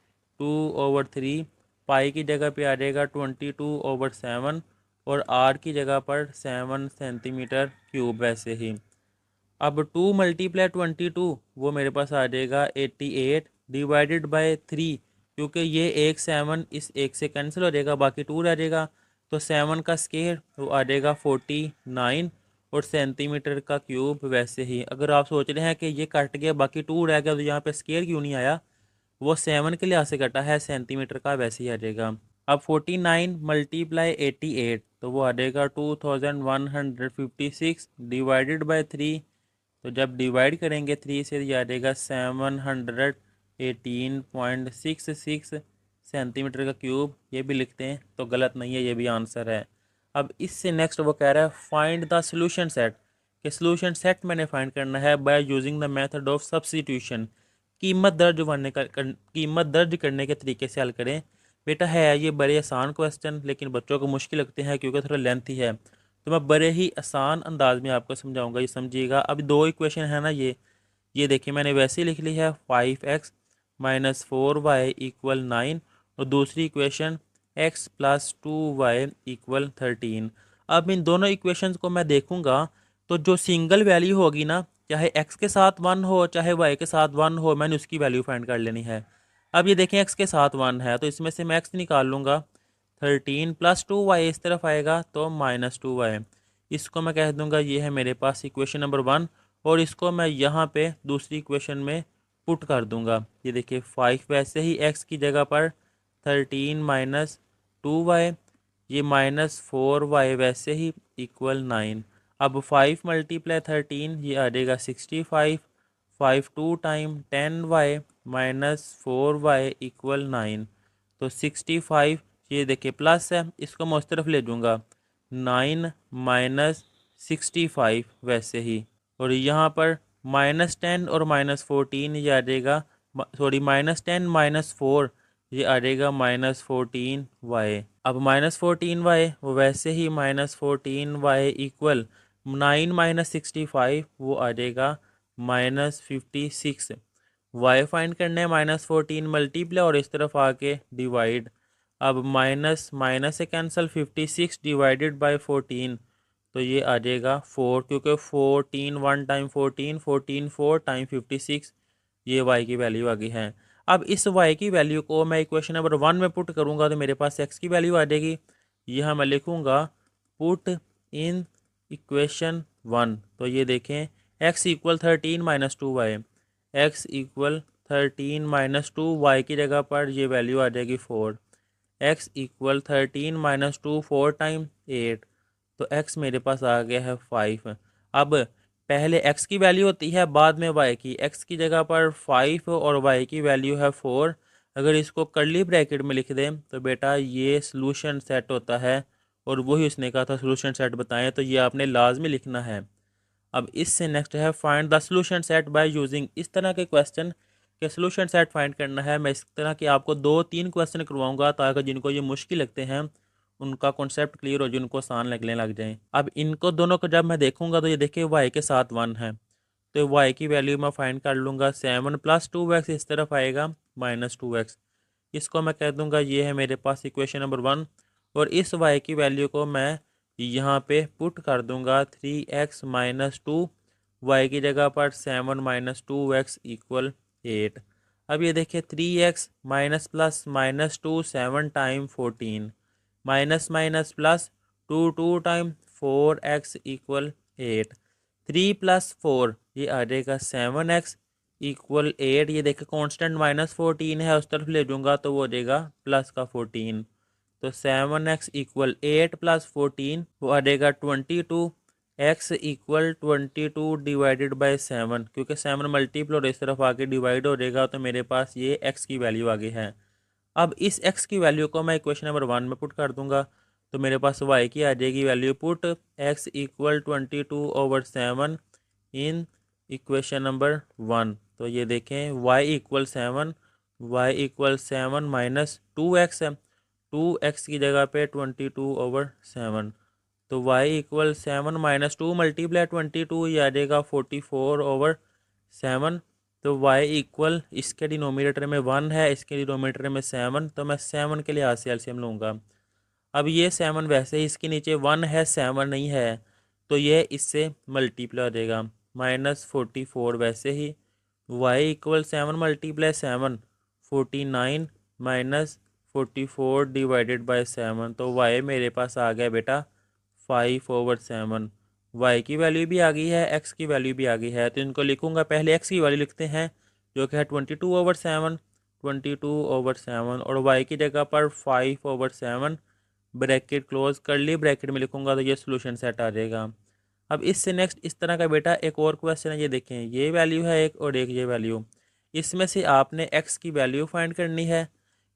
2/3 पाई की जगह पे आ जाएगा 22/7, और आर की जगह पर 7 सेंटीमीटर क्यूब वैसे ही। अब 2 मल्टीप्लाई 22 वो मेरे पास आ जाएगा 88 डिवाइडेड बाय 3, क्योंकि ये एक 7 इस एक से कैंसिल हो जाएगा, बाकी 2 रह जाएगा, तो 7 का स्क्वायर वो आ जाएगा 49, और सेंटीमीटर का क्यूब वैसे ही। अगर आप सोच रहे हैं कि ये कट गया बाकी 2 रह गया तो यहाँ पे स्क्वायर क्यों नहीं आया, वो 7 के लिहाज से कटा है, सेंटीमीटर का वैसे ही आ जाएगा। अब 49 मल्टीप्लाई 88 तो वो आ जाएगा 2156 डिवाइडेड बाय 3, तो जब डिवाइड करेंगे 3 से ये आ जाएगा 718.66 सेंटीमीटर का क्यूब। ये भी लिखते हैं तो गलत नहीं है, ये भी आंसर है। अब इससे नेक्स्ट वो कह रहा है फाइंड द सोल्यूशन सेट, कि सोल्यूशन सेट मैंने फाइंड करना है by using the method of substitution, कीमत दर्ज करने के तरीके से हल करें। बेटा है ये बड़े आसान क्वेश्चन, लेकिन बच्चों को मुश्किल लगते हैं क्योंकि थोड़ा लेंथी है, तो मैं बड़े ही आसान अंदाज में आपको समझाऊंगा, ये समझिएगा। अब 2 इक्वेशन है ना, ये ये देखिए मैंने वैसे ही लिख ली है 5x माइनस 4y इक्वल 9 और दूसरी equation x plus 2y equal 13। अब इन दोनों इक्वेशंस को मैं देखूंगा तो जो सिंगल वैल्यू होगी ना, चाहे x के साथ 1 हो चाहे y के साथ 1 हो, मैंने उसकी वैल्यू फाइंड कर लेनी है। अब ये देखें x के साथ 1 है तो इसमें से मैं x निकाल लूँगा। 13 प्लस 2y इस तरफ आएगा तो माइनस 2y। इसको मैं कह दूंगा ये है मेरे पास इक्वेशन नंबर 1 और इसको मैं यहाँ पे दूसरी इक्वेशन में पुट कर दूंगा। ये देखिए 5 वैसे ही x की जगह पर 13 माइनस 2y, ये माइनस 4y वैसे ही इक्वल 9। अब 5 मल्टीप्लाई 13 ये आ जाएगा 65। 5 to time 10y minus 4y equal 9। तो 65 ये देखिए प्लस है, इसको मैं उस तरफ ले जाऊँगा 9 माइनस 65 वैसे ही, और यहाँ पर -10 और -14 ये आ जाएगा, सॉरी -10 -4 ये आ जाएगा -14y। अब -14y वो वैसे ही -14y इक्वल 9 माइनस 65 वो आ जाएगा -56। y फाइंड करना है -14 मल्टीप्लाई और इस तरफ आके डिवाइड। अब माइनस माइनस से कैंसिल 56 डिवाइडेड बाय 14 तो ये आ जाएगा 4, क्योंकि 14 1 टाइम 14 14 4 टाइम 56 ये y की वैल्यू आ गई है। अब इस y की वैल्यू को मैं इक्वेशन नंबर 1 में पुट करूंगा तो मेरे पास x की वैल्यू आ जाएगी। यह मैं लिखूंगा पुट इन इक्वेशन 1। तो ये देखें x equal 13 minus 2y, x equal 13 minus 2y की जगह पर ये वैल्यू आ जाएगी 4। x इक्वल 13 माइनस 2 4 टाइम 8, तो x मेरे पास आ गया है 5। अब पहले x की वैल्यू होती है बाद में y की, x की जगह पर 5 और y की वैल्यू है 4। अगर इसको कर्ली ब्रैकेट में लिख दें तो बेटा ये सॉल्यूशन सेट होता है, और वही उसने कहा था सॉल्यूशन सेट बताएं, तो ये आपने लाजमी लिखना है। अब इससे नेक्स्ट है find the solution set by using. इस तरह के क्वेश्चन के सॉल्यूशन सेट फाइंड करना है। मैं इस तरह के आपको 2-3 क्वेश्चन करवाऊंगा ताकि जिनको ये मुश्किल लगते हैं उनका कॉन्सेप्ट क्लियर हो, जिनको आसान लगने लग जाए। अब इनको दोनों को जब मैं देखूंगा तो ये देखिए y के साथ 1 है तो y की वैल्यू मैं फाइंड कर लूँगा। 7 प्लस 2x इस तरफ आएगा -2x। इसको मैं कह दूंगा ये है मेरे पास इक्वेशन नंबर 1, और इस y की वैल्यू को मैं यहाँ पे पुट कर दूंगा 3x माइनस 2, वाई की जगह पर 7 माइनस 2x इक्वल 8। अब ये देखिए 3x minus plus -2 7 time 14 minus minus plus 2 time 4x equal 8। 3 plus 4 ये आ जाएगा 7x इक्वल 8। ये देखिए कांस्टेंट -14 है, उस तरफ ले जाऊंगा तो वो हो जाएगा प्लस का 14। तो 7x इक्वल 8 प्लस 14 वो आ जाएगा 22। x इक्वल 22 डिवाइडेड बाय 7, क्योंकि 7 मल्टीपल और इस तरफ आके डिवाइड हो जाएगा तो मेरे पास ये x की वैल्यू आ गई है। अब इस x की वैल्यू को मैं इक्वेशन नंबर 1 में पुट कर दूंगा तो मेरे पास y की आ जाएगी value put x equal 22/7 in equation number 1। तो ये देखें y equal 7, y equal 7 minus 2x है, 2x की जगह पे 22/7, तो y इक्वल 7 माइनस 2 मल्टीप्लाई 22 ये आ जाएगा 44/7। तो y इक्वल इसके डिनोमिनेटर में 1 है, इसके डिनोमिनेटर में 7, तो मैं 7 के लिहाज से एलसीएम लूँगा। अब ये 7 वैसे ही इसके नीचे 1 है 7 नहीं है तो ये इससे मल्टीप्लाई हो जाएगा -44 वैसे ही। y equal 7 multiply 7 49 minus 44 divided by 7, तो y मेरे पास आ गया बेटा 5/7। y की वैल्यू भी आ गई है, x की वैल्यू भी आ गई है, तो इनको लिखूंगा। पहले x की वैल्यू लिखते हैं जो कि है 22/7, 22/7, और y की जगह पर 5/7 ब्रैकेट क्लोज करली ब्रैकेट में लिखूंगा तो ये सोल्यूशन सेट आ जाएगा। अब इससे नेक्स्ट इस तरह का बेटा एक और क्वेश्चन है, ये देखें ये वैल्यू है एक और एक ये वैल्यू, इसमें से आपने x की वैल्यू फाइंड करनी है,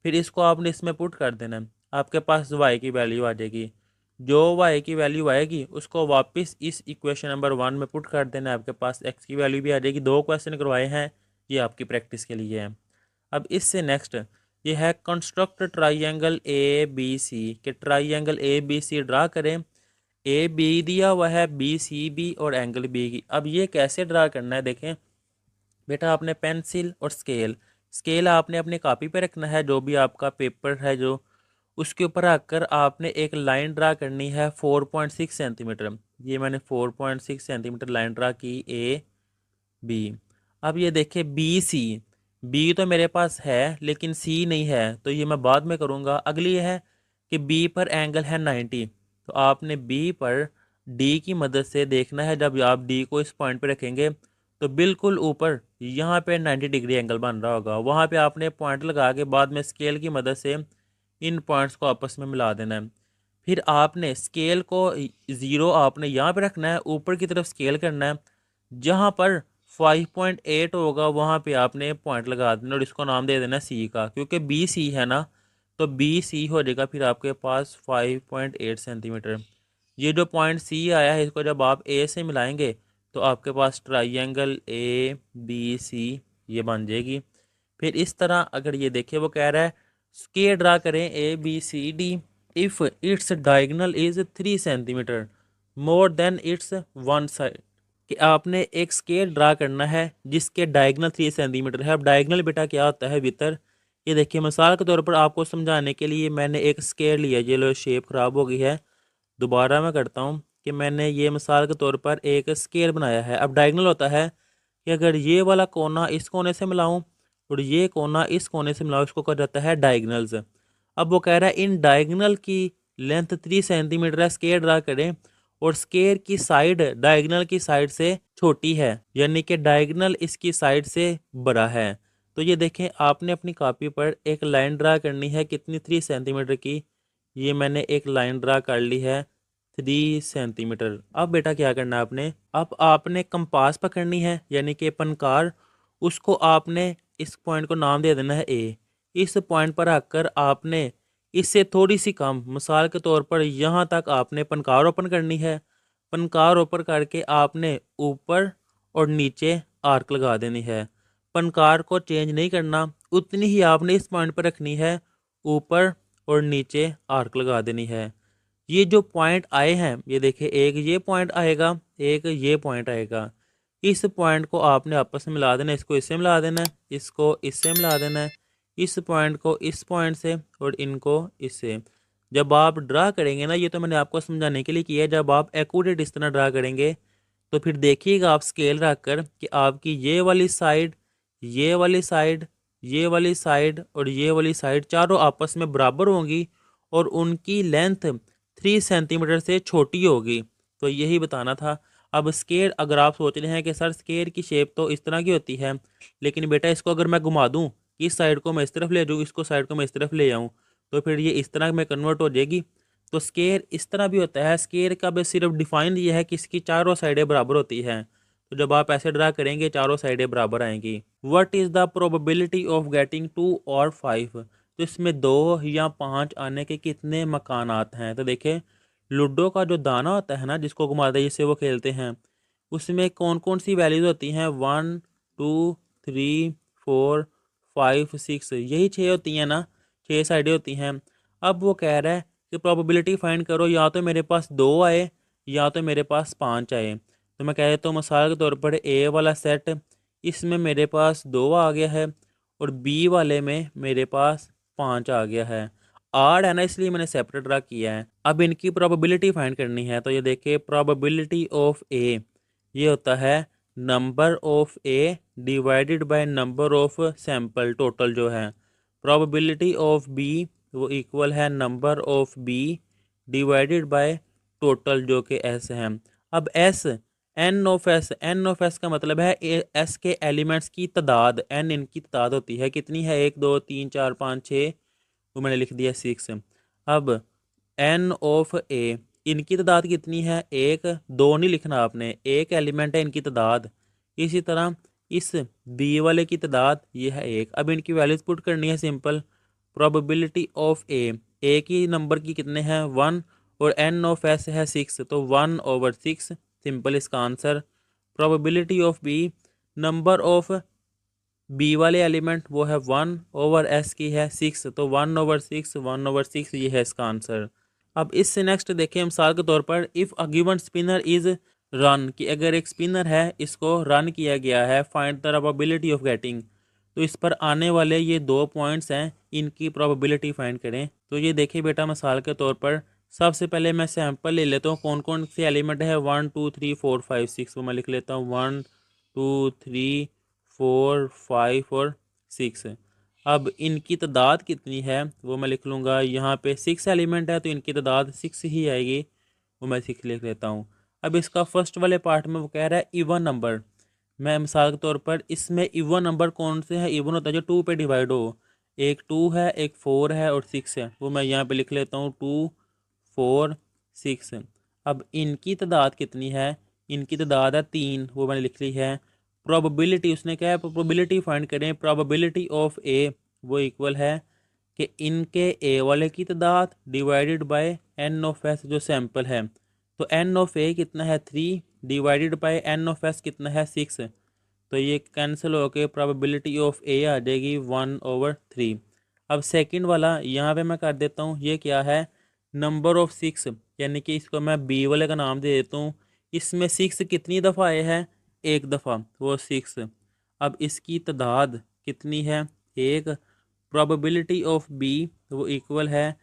फिर इसको आपने इसमें पुट कर देना है, आपके पास y की वैल्यू आ जाएगी। जो y की वैल्यू आएगी उसको वापस इस इक्वेशन नंबर 1 में पुट कर देना है, आपके पास x की वैल्यू भी आ जाएगी। 2 क्वेश्चन करवाए हैं, ये आपकी प्रैक्टिस के लिए है। अब इससे नेक्स्ट ये है construct triangle A B C, के triangle A B C draw करें। ए बी दिया हुआ है, बी सी बी और एंगल बी की। अब ये कैसे ड्रा करना है देखें, बेटा आपने पेंसिल और स्केल, स्केल आपने अपनी कॉपी पे रखना है, जो भी आपका पेपर है जो, उसके ऊपर रखकर आपने एक लाइन ड्रा करनी है 4.6 सेंटीमीटर। ये मैंने 4.6 सेंटीमीटर लाइन ड्रा की, ए बी। अब ये देखिए बी सी, बी तो मेरे पास है लेकिन सी नहीं है, तो ये मैं बाद में करूँगा। अगली है कि बी पर एंगल है 90, तो आपने बी पर डी की मदद से देखना है। जब आप डी को इस पॉइंट पे रखेंगे तो बिल्कुल ऊपर यहाँ पे 90 डिग्री एंगल बन रहा होगा, वहाँ पे आपने पॉइंट लगा के बाद में स्केल की मदद से इन पॉइंट्स को आपस में मिला देना है। फिर आपने स्केल को ज़ीरो आपने यहाँ पे रखना है, ऊपर की तरफ स्केल करना है, जहाँ पर 5.8 होगा वहाँ पे आपने पॉइंट लगा देना और इसको नाम दे देना सी का, क्योंकि बी सी है ना, तो बी सी हो जाएगा फिर आपके पास 5.8 सेंटीमीटर। ये जो पॉइंट सी आया है इसको जब आप ए से मिलाएंगे तो आपके पास ट्राइंगल ए बी सी ये बन जाएगी। फिर इस तरह अगर ये देखिए वो कह रहा है स्केल ड्रा करें A B C D if its diagonal is 3 centimetre more than its one side, कि आपने एक स्केल ड्रा करना है जिसके डायगोनल 3 सेंटीमीटर है। अब डायगोनल बेटा क्या होता है वितर, ये देखिए मिसाल के तौर पर आपको समझाने के लिए मैंने एक स्केल लिया, ये लो शेप ख़राब हो गई है, दोबारा मैं करता हूँ कि मैंने ये मिसाल के तौर पर एक स्केल बनाया है। अब डायगोनल होता है कि अगर ये वाला कोना इस कोने से मिलाऊं और ये कोना इस कोने से मिलाऊं, इसको कहा जाता है डायगोनल्स। अब वो कह रहा है इन डायगोनल की लेंथ 3 सेंटीमीटर है, स्केल ड्रा करें और स्केल की साइड डायगोनल की साइड से छोटी है, यानी कि डायगोनल इसकी साइड से बड़ा है। तो ये देखें आपने अपनी कॉपी पर एक लाइन ड्रा करनी है कितनी, 3 सेंटीमीटर की। ये मैंने एक लाइन ड्रा कर ली है 3 सेंटीमीटर। अब बेटा क्या करना है आपने, अब आपने कंपास पकड़नी है यानी कि पनकार, उसको आपने इस पॉइंट को नाम दे देना है ए। इस पॉइंट पर आकर आपने इससे थोड़ी सी कम, मिसाल के तौर पर यहाँ तक आपने पनकार ओपन करनी है। पनकार ओपन करके आपने ऊपर और नीचे आर्क लगा देनी है। पनकार को चेंज नहीं करना, उतनी ही आपने इस पॉइंट पर रखनी है, ऊपर और नीचे आर्क लगा देनी है। ये जो पॉइंट आए हैं ये देखिए, एक ये पॉइंट आएगा, एक ये पॉइंट आएगा। इस पॉइंट को आपने आपस में मिला देना है, इसको इससे मिला देना है, इसको इससे मिला देना है, इस पॉइंट को इस पॉइंट से और इनको इससे। जब आप ड्रा करेंगे ना, ये तो मैंने आपको समझाने के लिए किया है, जब आप एक्यूरेट इस तरह ड्रा करेंगे तो फिर देखिएगा आप स्केल रख कर कि आपकी ये वाली साइड, ये वाली साइड, ये वाली साइड और ये वाली साइड चारों आपस में बराबर होंगी और उनकी लेंथ 3 सेंटीमीटर से छोटी होगी। तो यही बताना था। अब स्केल अगर आप सोच रहे हैं कि सर स्केल की शेप तो इस तरह की होती है, लेकिन बेटा इसको अगर मैं घुमा दूँ, इस साइड को मैं इस तरफ ले जाऊँ, इसको साइड को मैं इस तरफ ले आऊँ, तो फिर ये इस तरह में कन्वर्ट हो जाएगी। तो स्केल इस तरह भी होता है। स्केल का बस सिर्फ डिफाइन ये है कि इसकी चारों साइडें बराबर होती हैं। तो जब आप ऐसे ड्रा करेंगे चारों साइडें बराबर आएंगी। What is the probability of getting 2 और 5, तो इसमें 2 या 5 आने के कितने मकानात हैं। तो देखें लूडो का जो दाना होता है ना, जिसको घुमाते जिससे वो खेलते हैं, उसमें कौन कौन सी वैल्यूज होती हैं, 1 2 3 4 5 6, यही 6 होती हैं ना, 6 साइडें होती हैं। अब वो कह रहा है कि प्रोबेबिलिटी फाइंड करो, या तो मेरे पास 2 आए या तो मेरे पास 5 आए। तो मैं कह देता हूँ मिसाल के तौर पर ए वाला सेट, इसमें मेरे पास 2 आ गया है और बी वाले में मेरे पास 5 आ गया है। आड़ है ना, इसलिए मैंने सेपरेट ड्रा किया है। अब इनकी प्रोबेबिलिटी फाइंड करनी है। तो ये देखिए प्रोबेबिलिटी ऑफ ए ये होता है number of A divided by number of sample total जो है। प्रोबेबिलिटी ऑफ बी वो इक्वल है number of B divided by total जो कि एस है। अब S, N of S, N of S का मतलब है एस के एलिमेंट्स की तादाद, एन इनकी तादाद होती है, कितनी है 1 2 3 4 5 6, वो मैंने लिख दिया 6। अब एन ऑफ ए इनकी तादाद कितनी है, 1 2 नहीं लिखना आपने, एक एलिमेंट है इनकी तादाद। इसी तरह इस बी वाले की तादाद ये है 1। अब इनकी वैल्यूज पुट करनी है सिंपल। प्रोबेबिलिटी ऑफ ए की नंबर की कितने हैं 1 और एन ऑफ एस है 6, तो 1/6 सिंपल इसका answer. Probability of B number of B वाले एलिमेंट वो है 1/s की है 6, तो 1/6 1/6 ये है इसका आंसर। अब इससे नेक्स्ट देखें मिसाल के तौर पर if a given spinner is run कि अगर एक स्पिनर है इसको रन किया गया है, find the probability of getting. तो इस पर आने वाले ये 2 पॉइंट्स हैं, इनकी प्रोबेबिलिटी फाइंड करें। तो ये देखिए बेटा, मिसाल के तौर पर सबसे पहले मैं सैंपल ले लेता हूँ, कौन कौन से एलिमेंट है 1 2 3 4 5 6, वो मैं लिख लेता हूँ 1 2 3 4 5 और 6। अब इनकी तादाद कितनी है वो मैं लिख लूँगा, यहाँ पे 6 एलिमेंट है तो इनकी तादाद 6 ही आएगी, वो मैं 6 लिख लेता हूँ। अब इसका फर्स्ट वाले पार्ट में वो कह रहा है इवन नंबर। मैं मिसाल के तौर पर इसमें इवन नंबर कौन से हैं, इवन होता है जो 2 पे डिवाइड हो। एक 2 है, एक 4 है और 6 है, वो मैं यहाँ पे लिख लेता हूँ 2 4 6। अब इनकी तादाद कितनी है, इनकी तादाद है 3, वो मैंने लिख ली है। प्रोबेबिलिटी उसने क्या है, प्रोबेबिलिटी फाइंड करें, प्रोबेबिलिटी ऑफ ए वो इक्वल है कि इनके ए वाले की तादाद divided by N of S जो सैंपल है। तो एन ऑफ ए कितना है 3 divided by N of S कितना है 6। तो ये कैंसिल होकर प्रोबेबिलिटी ऑफ ए आ जाएगी 1/3। अब सेकंड वाला यहाँ पे मैं कर देता हूँ, ये क्या है, नंबर ऑफ 6, यानी कि इसको मैं बी वाले का नाम दे देता हूँ। इसमें 6 कितनी दफ़ा आए हैं, एक दफ़ा, वो 6। अब इसकी तादाद कितनी है, एक। प्रोबेबिलिटी ऑफ बी वो इक्वल है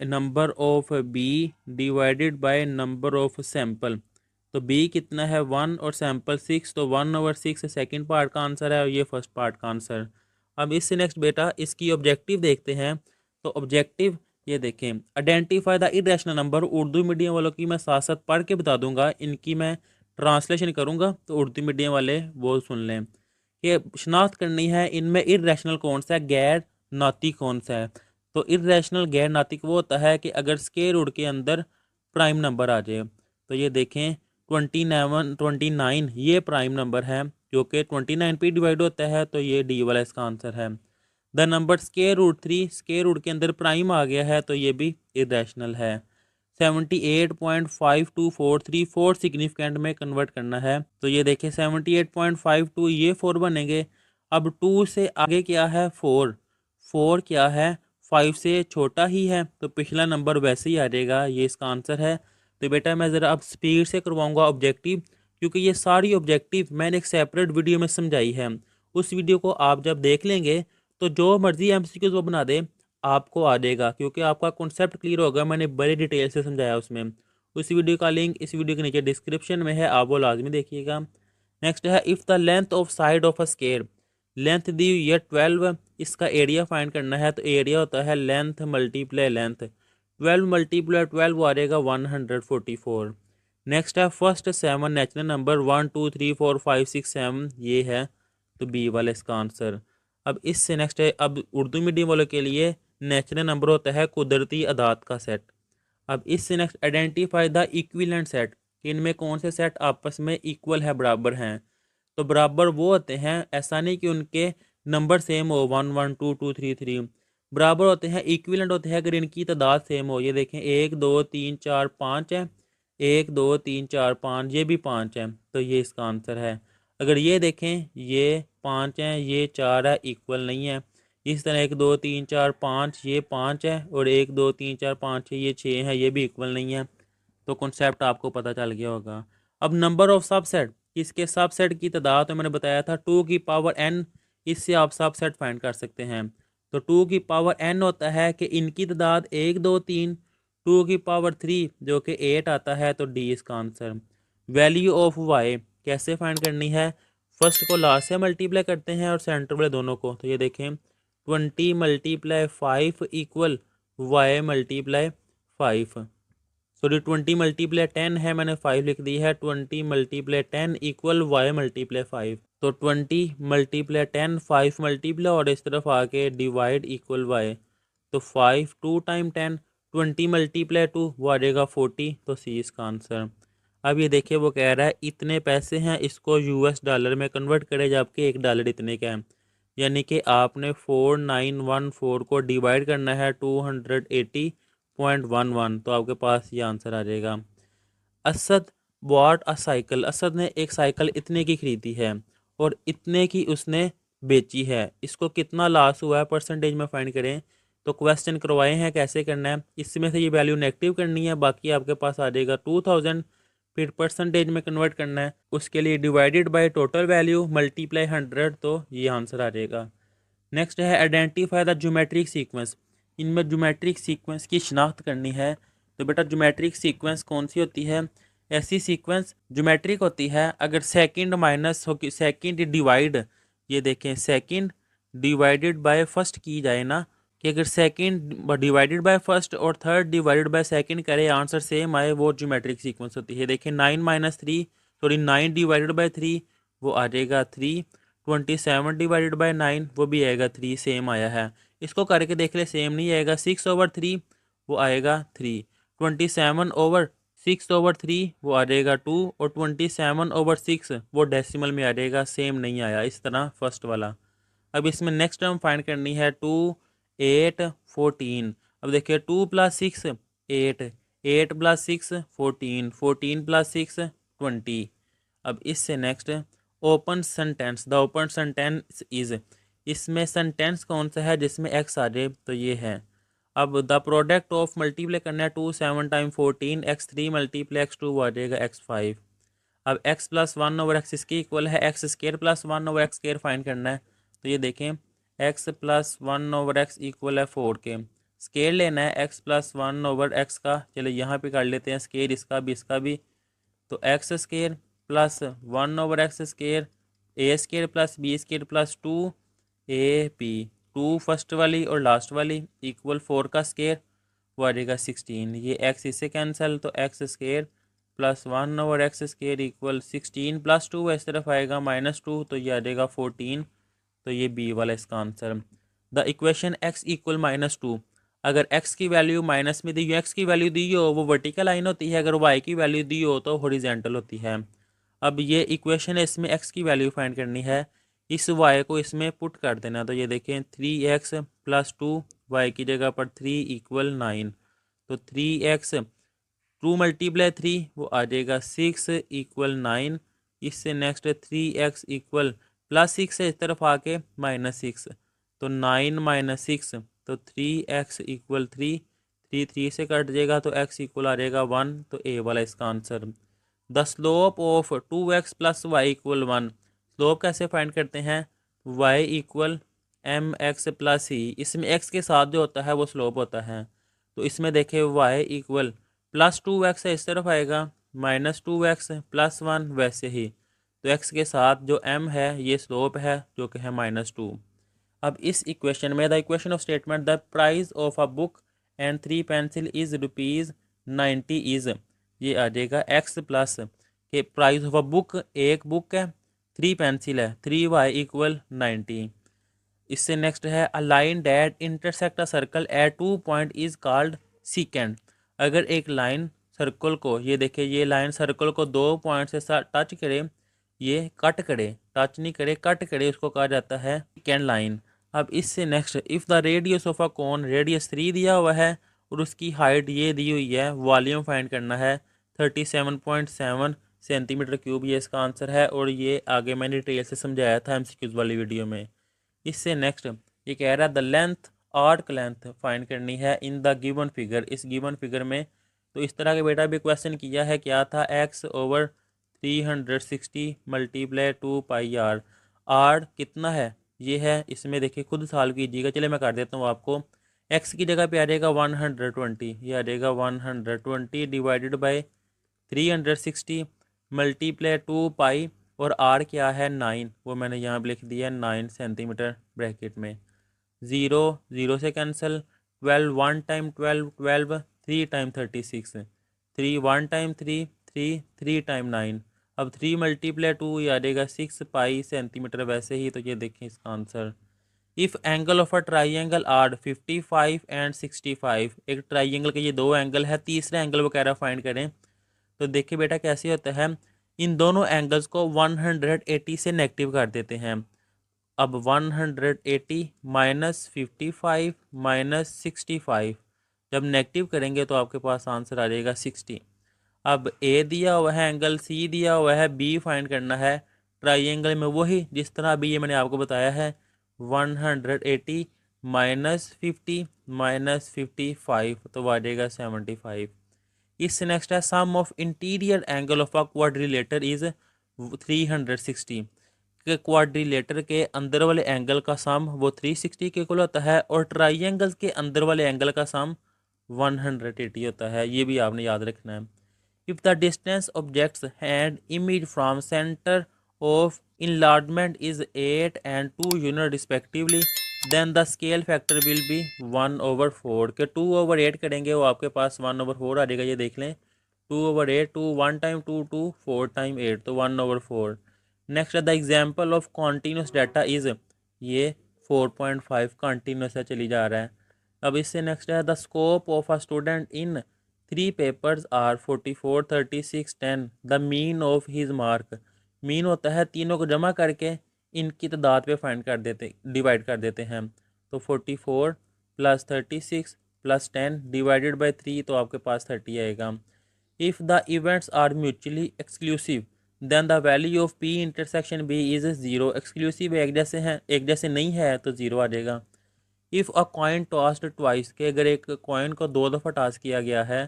number of B divided by number of sample. तो बी कितना है 1 और सैंपल 6, तो 1/6 सेकेंड पार्ट का आंसर है और ये फर्स्ट पार्ट का आंसर। अब इससे नेक्स्ट बेटा इसकी ऑब्जेक्टिव देखते हैं। तो ऑब्जेक्टिव ये देखें, identify the irrational number. Urdu medium वालों की मैं साथ साथ पढ़ के बता दूंगा, इनकी मैं ट्रांसलेशन करूंगा तो उर्दू मीडियम वाले वो सुन लें। ये शनाख्त करनी है इनमें इरेशनल कौन सा है, गैर नातिक कौन सा है। तो इरेशनल गैर नातिक वो होता है कि अगर स्क्वायर रूट के अंदर प्राइम नंबर आ जाए। तो ये देखें 29 ये प्राइम नंबर है जो कि 29 पे डिवाइड होता है, तो ये डी वाला इसका आंसर है। The number square root 3 square root के अंदर प्राइम आ गया है, तो ये भी इरेशनल है। 78.5243 फोर सिग्निफिकेंट में कन्वर्ट करना है। तो ये देखें 78.52 ये 4 बनेंगे। अब 2 से आगे क्या है 4, 4 क्या है 5 से छोटा ही है, तो पिछला नंबर वैसे ही आ जाएगा, ये इसका आंसर है। तो बेटा मैं ज़रा अब स्पीड से करवाऊंगा ऑब्जेक्टिव, क्योंकि ये सारी ऑब्जेक्टिव मैंने एक सेपरेट वीडियो में समझाई है। उस वीडियो को आप जब देख लेंगे तो जो मर्जी एमसीक्यूज वो बना दे आपको आ जाएगा, क्योंकि आपका कॉन्सेप्ट क्लियर होगा, मैंने बड़े डिटेल से समझाया उसमें। उस वीडियो का लिंक इस वीडियो के नीचे डिस्क्रिप्शन में है, आप वो लाजमी देखिएगा। नेक्स्ट है if the length of side of a square, length दी हुई है 12, इसका एरिया फाइंड करना है। तो एरिया होता है लेंथ मल्टीप्लाई लेंथ, 12 मल्टीप्लाई 12 वो आ जाएगा 144। नेक्स्ट है फर्स्ट 7 नेचुरल नंबर 1 2 3 4 5 6 7 ये है, तो बी वाला इसका आंसर। अब इससे नेक्स्ट है, अब उर्दू मीडियम वालों के लिए नेचुरल नंबर होता है कुदरती अदाद का सेट। अब इससे next identify the equivalent set, इनमें कौन से सेट आपस में इक्वल है, बराबर हैं। तो बराबर वो होते हैं, ऐसा नहीं कि उनके नंबर सेम हो 1 1 2 2 3 3, बराबर होते हैं, इक्विवेलेंट होते हैं अगर इनकी तादाद सेम हो। ये देखें 1 2 3 4 5 है, 1 2 3 4 5, ये भी 5 है, तो ये इसका आंसर है। अगर ये देखें ये 5 है ये 4 है, इक्वल नहीं है। इस तरह 1 2 3 4 5 ये 5 है और 1 2 3 4 5 6 ये 6 है, ये भी इक्वल नहीं है। तो कॉन्सेप्ट आपको पता चल गया होगा। अब नंबर ऑफ सबसेट, इसके सबसेट की तादाद तो मैंने बताया था 2 की पावर n, इससे आप सबसेट फाइंड कर सकते हैं। तो 2 की पावर n होता है कि इनकी तादाद 1 2 3, 2 की पावर 3 जो कि 8 आता है, तो डी इसका आंसर। वैल्यू ऑफ y कैसे फाइंड करनी है, फर्स्ट को लास्ट से मल्टीप्लाई करते हैं और सेंटर वाले दोनों को। तो ये देखें 20 multiply 5 equal y multiply 5, sorry 20 multiply 10 है, मैंने 5 लिख दी है। 20 मल्टीप्लाई 10 इक्वल y मल्टीप्लाई 5, तो 20 मल्टीप्लाई 10 5 मल्टीप्लाई और इस तरफ आके डिवाइड इक्वल y, तो 5 2 टाइम 10, 20 मल्टीप्लाई 2 वो आ जाएगा 40, तो सी इसका आंसर। अब ये देखिए वो कह रहा है इतने पैसे हैं, इसको यूएस डॉलर में कन्वर्ट करें, जबकि $1 इतने का है। यानी कि आपने 4914 को डिवाइड करना है 280.11, तो आपके पास ये आंसर आ जाएगा। Asad bought a cycle, Asad ने एक साइकिल इतने की खरीदी है और इतने की उसने बेची है, इसको कितना लॉस हुआ है परसेंटेज में फाइंड करें। तो क्वेश्चन करवाए हैं कैसे करना है, इसमें से ये वैल्यू नेगेटिव करनी है, बाकी आपके पास आ जाएगा 2000 फिर परसेंटेज में कन्वर्ट करना है, उसके लिए divided by total value multiply 100, तो ये आंसर आ जाएगा। नेक्स्ट है आइडेंटिफाई द ज्योमेट्रिक सीक्वेंस। इनमें ज्योमेट्रिक सीक्वेंस की शिनाख्त करनी है। तो बेटा ज्योमेट्रिक सीक्वेंस कौन सी होती है? ऐसी सीक्वेंस ज्योमेट्रिक होती है अगर सेकंड माइनस हो, सेकंड डिवाइड, ये देखें सेकंड डिवाइडेड बाय फर्स्ट की जाए ना, कि अगर सेकंड डिवाइडेड बाय फर्स्ट और थर्ड डिवाइडेड बाय सेकंड करे आंसर सेम आए, वो ज्योमेट्रिक सीक्वेंस होती है। देखें 9 - 3 सॉरी 9 डिवाइडेड बाय 3 वो आ जाएगा 3, 27 डिवाइडेड बाय 9 वो भी आएगा 3, सेम आया है। इसको करके देख ले, सेम नहीं आएगा। 6/3 वो आएगा 3, 27/6/3 वो आ जाएगा 2, और 27/6 वो डेसिमल में आ जाएगा, सेम नहीं आया। इस तरह फर्स्ट वाला। अब इसमें नेक्स्ट टर्म फाइंड करनी है 2, 8, 14। अब देखिए 2 + 6 8, 8 + 6 14, 14 + 6 20। अब इससे next open sentence, the open sentence is, इसमें सेंटेंस कौन सा है जिसमें एक्स आ जाए? तो ये है। अब द प्रोडक्ट ऑफ मल्टीप्लाई करना है 2 7 × 14 x3 × x2 वो आ जाएगा x5। अब x + 1/x इसके इक्वल है x² + 1/x² फाइंड करना है। तो ये देखें x + 1/x इक्वल है 4 के। स्केयर लेना है x + 1/x का, चलो यहाँ पे कर लेते हैं स्केयर इसका भी। तो x² + 1/x² a² + b² + 2ab, 2 first वाली और लास्ट वाली इक्वल 4 का स्केयर वो आ जाएगा 16। ये x इससे कैंसिल, तो x² + 1/x² इक्वल 16 + 2 इस तरफ आएगा -2, तो ये आ जाएगा 14। तो ये बी वाला इसका answer. The equation x equal -2, अगर x की वैल्यू माइनस में दी हो, x की वैल्यू दी हो वो वर्टिकल लाइन होती है, अगर y की वैल्यू दी हो तो हॉरिजॉन्टल होती है। अब ये इक्वेशन है, इसमें x की वैल्यू फाइंड करनी है, इस y को इसमें पुट कर देना। तो ये देखें 3x + 2 y की जगह पर 3 इक्वल 9, तो 3x 2 × 3 वो आ जाएगा 6 इक्वल 9। इससे नेक्स्ट 3x इक्वल +6 है, इस तरफ आके -6, तो 9 - 6, तो 3x इक्वल 3, 3 3 से कट जाएगा, तो x इक्वल आ जाएगा 1, तो ए वाला इसका answer. The slope of 2x + y equal 1, slope कैसे फाइंड करते हैं? y इक्वल mx + c, इसमें x के साथ जो होता है वो स्लोप होता है। तो इसमें देखें y इक्वल +2x है, इस तरफ आएगा -2x + 1 वैसे ही, तो x के साथ जो m है ये स्लोप है जो कि है -2। अब इस इक्वेशन में the equation of statement the price of a book and 3 pencil is ₹90 is, ये आ जाएगा x प्लस के प्राइस ऑफ अ बुक, एक बुक है, 3 पेंसिल है, 3y इक्वल 90। इससे नेक्स्ट है a line that intersect a circle eight 2 point is called सीकेंड, अगर एक लाइन सर्कल को, ये देखिए ये लाइन सर्कल को 2 पॉइंट से टच करे, ये कट करे, टच नहीं करे कट करे, उसको कहा जाता है सीकेंड लाइन। अब इससे next if the radius of a cone, radius 3 दिया हुआ है और उसकी हाइट ये दी हुई है, वॉल्यूम फाइंड करना है 37.7 सेंटीमीटर क्यूब, ये इसका आंसर है। और ये आगे मैंने डिटेल से समझाया था एमसीक्यूज वाली वीडियो में। इससे नेक्स्ट ये कह रहा है the length, arc length find करनी है इन द गिवन फिगर, इस गिवन फिगर में। तो इस तरह के बेटा भी क्वेश्चन किया है, क्या था x/360 × 2πr, आर कितना है ये है, इसमें देखिए खुद सॉल्व कीजिएगा। चलिए मैं कर देता हूँ आपको। x की जगह पे आ जाएगा 120, ये आ जाएगा 120 डिवाइडेड बाय 360 × 2π, और आर क्या है 9, वो मैंने यहाँ पे लिख दिया 9 सेंटीमीटर ब्रैकेट में। 0 0 से cancel, 12 1 time 12 12, 3 time 36, 3 1 time 3 3, 3 time 9। अब 3 × 2 ये आ जाएगा 6π सेंटीमीटर वैसे ही। तो ये देखें इसका answer. If angle of a triangle are 55 and 65, एक ट्राइंगल के ये दो एंगल है, तीसरा एंगल वगैरह फाइंड करें। तो देखिए बेटा कैसे होता है, इन दोनों एंगल्स को 180 से नेगेटिव कर देते हैं। अब 180 - 55 - 65 जब नेगेटिव करेंगे तो आपके पास आंसर आ जाएगा 60। अब ए दिया हुआ है एंगल, सी दिया हुआ है, बी फाइंड करना है ट्राइंगल में, वही जिस तरह अभी ये मैंने आपको बताया है 180 - 50 - 55, तो आ जाएगा 75। इससे नेक्स्ट है sum of interior angle of a quadrilateral is 360 के क्वाड्रिलेटर के अंदर वाले एंगल का सम वो 360 के इक्वल होता है और ट्राइंगल के अंदर वाले एंगल का सम 180 होता है। ये भी आपने याद रखना है। If the distance objects had image from centre of enlargement is 8 and 2 unit respectively then the scale factor will be 1/4 के 2/8 करेंगे वो आपके पास 1/4 आ जाएगा। ये देख लें 2/8 2 1 टाइम 2 2 4 टाइम 8 तो 1/4। Next the example of continuous data is ये 4.5 कॉन्टीन्यूस है चली जा रहा है। अब इससे नेक्स्ट है the scope of a student in 3 papers are 44 36 10 the mean of his mark. Mean होता है तीनों को जमा करके इनकी तादाद पे फाइंड कर देते डिवाइड कर देते हैं। तो 44 + 36 + 10 डिवाइडेड बाय 3 तो आपके पास 30 आएगा। If the events are mutually exclusive then the value of P intersection B is 0। Exclusive एक जैसे हैं एक जैसे नहीं है तो 0 आ जाएगा। If a coin tossed twice के अगर एक कॉइन को 2 दफ़ा टॉस किया गया है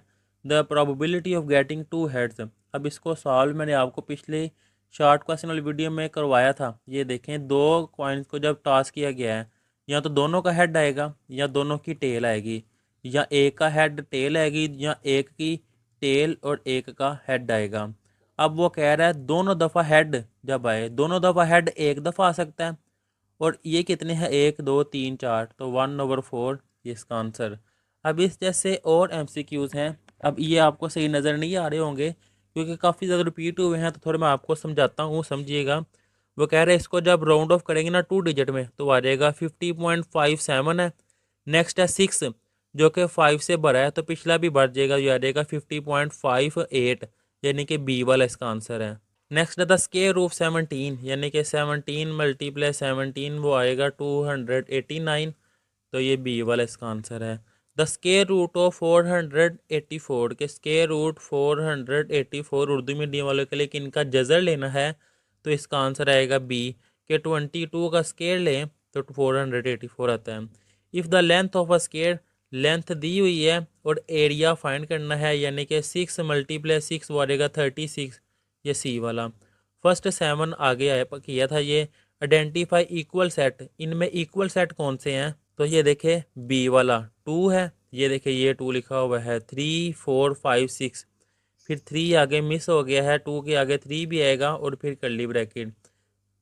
the probability of getting 2 heads. अब इसको सॉल्व मैंने आपको पिछले शॉर्ट क्वेश्चन वाली वीडियो में करवाया था। ये देखें 2 कॉइन्स को जब टॉस किया गया है या तो दोनों का हेड आएगा या दोनों की टेल आएगी या एक का हेड टेल आएगी या एक की टेल और एक का हेड आएगा। अब वो कह रहा है दोनों दफ़ा हेड जब आए दोनों दफ़ा हेड एक दफ़ा आ सकता है और ये कितने हैं 1 2 3 4 तो 1/4 ये इसका आंसर। अब इस जैसे और MCQs हैं। अब ये आपको सही नज़र नहीं आ रहे होंगे क्योंकि काफ़ी ज़्यादा रिपीट हुए हैं तो थोड़े मैं आपको समझाता हूँ समझिएगा। वो कह रहे हैं इसको जब राउंड ऑफ करेंगे ना 2 डिजिट में तो आ जाएगा 50.57 है। नेक्स्ट है 6 जो कि 5 से बढ़ा है तो पिछला भी बढ़ जाएगा ये आ जाएगा 50.58 यानी कि B वाला इसका आंसर है। नेक्स्ट है द स्क्वायर रूट 17 यानी कि 17 × 17 वो आएगा 289 तो ये B वाला इसका आंसर है। द स्क्वायर रूट ऑफ 484 के स्क्वायर रूट 484 उर्दू मीडियम वालों के लिए कि इनका जज़र लेना है तो इसका आंसर आएगा B के 22 का स्क्वायर लें तो 484 आता है। If the length of a square length दी हुई है और एरिया फाइंड करना है यानी कि 6 × 6 वो आएगा 36 ये C वाला। फर्स्ट 7 आगे आया किया था ये आइडेंटिफाई इक्वल सेट इनमें इक्वल सेट कौन से हैं तो ये देखे B वाला 2 है ये देखे ये 2 लिखा हुआ है 3 4 5 6 फिर 3 आगे मिस हो गया है 2 के आगे 3 भी आएगा और फिर कर्ली ब्रैकेट।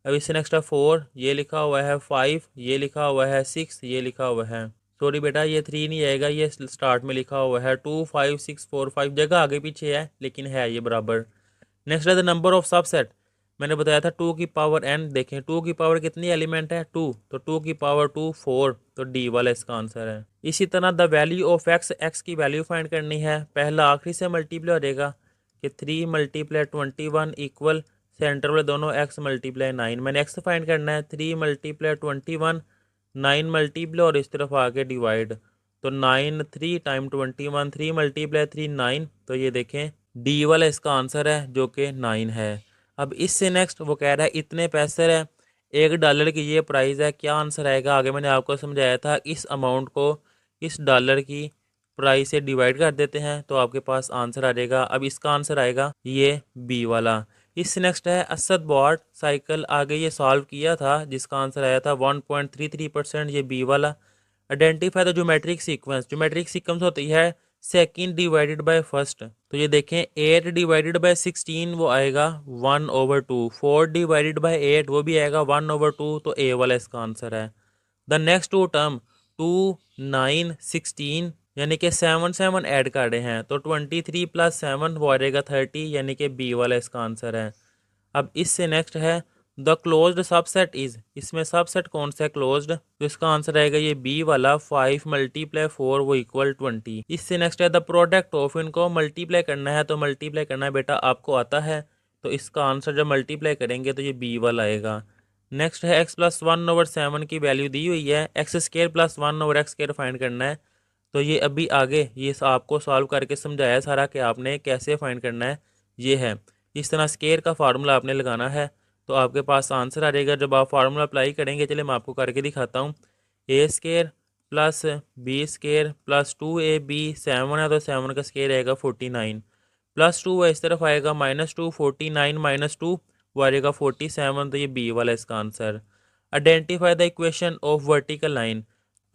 अब इससे नेक्स्ट है 4 ये लिखा हुआ है 5 ये लिखा हुआ है 6 ये लिखा हुआ है सॉरी बेटा ये 3 नहीं आएगा ये स्टार्ट में लिखा हुआ है 2 5 6 4 5 जगह आगे पीछे है लेकिन है ये बराबर। नेक्स्ट है द नंबर ऑफ सबसेट मैंने बताया था 2 की पावर n देखें 2 की पावर कितनी एलिमेंट है 2 तो 2 की पावर 2 4 तो D वाला इसका आंसर है। इसी तरह द वैल्यू ऑफ x की वैल्यू फाइंड करनी है पहला आखिरी से मल्टीप्लाई हो जाएगा कि 3 × 21 इक्वल सेंटर वाले दोनों x × 9 मैंने x फाइंड करना है 3 × 21 9 मल्टीप्लाई और इस तरफ आके डिवाइड तो 9 3 टाइम 21 3 × 3 9 तो ये देखें D वाला इसका आंसर है जो कि 9 है। अब इससे नेक्स्ट वो कह रहा है इतने पैसे है $1 की ये प्राइस है क्या आंसर आएगा आगे मैंने आपको समझाया था इस अमाउंट को इस डॉलर की प्राइस से डिवाइड कर देते हैं तो आपके पास आंसर आ जाएगा। अब इसका आंसर आएगा ये B वाला। इससे नेक्स्ट है असद बॉट साइकिल आगे ये सॉल्व किया था जिसका आंसर आया था 1.33% ये B वाला। आइडेंटिफाई द ज्योमेट्रिक सीक्वेंस होती है सेकंड डिवाइडेड बाय फर्स्ट तो ये देखें 8 डिवाइडेड बाय 16 वो आएगा 1/2 4 डिवाइडेड बाय 8 वो भी आएगा 1/2 तो A वाला इसका आंसर है। द नेक्स्ट 2 टर्म 2 9 16 यानी कि 7 7 ऐड कर रहे हैं तो 23 + 7 वो आएगा 30 यानी कि B वाला इसका आंसर है। अब इससे नेक्स्ट है द क्लोज्ड सबसेट इज इसमें सबसेट कौन सा है क्लोज्ड तो इसका आंसर आएगा ये B वाला 5 × 4 वो इक्वल 20। इससे नेक्स्ट है द प्रोडक्ट ऑफ इनको मल्टीप्लाई करना है तो मल्टीप्लाई करना है बेटा आपको आता है तो इसका आंसर जब मल्टीप्लाई करेंगे तो ये B वाला आएगा। नेक्स्ट है x + 1/7 की वैल्यू दी हुई है x² + 1/x² फाइंड करना है तो ये अभी आगे ये आपको सॉल्व करके समझाया सारा कि आपने कैसे फाइंड करना है। ये है इस तरह स्केयर का फार्मूला आपने लगाना है तो आपके पास आंसर आ जाएगा। जब आप फार्मूला अप्लाई करेंगे चलिए मैं आपको करके दिखाता हूँ A² plus B square plus 2ab 7 है तो 7 का स्केयर आएगा 49 प्लस 2 है इस तरफ आएगा -2 49 -2 वो आएगा 47 तो ये बी वाला इसका answer. Identify the equation of vertical line.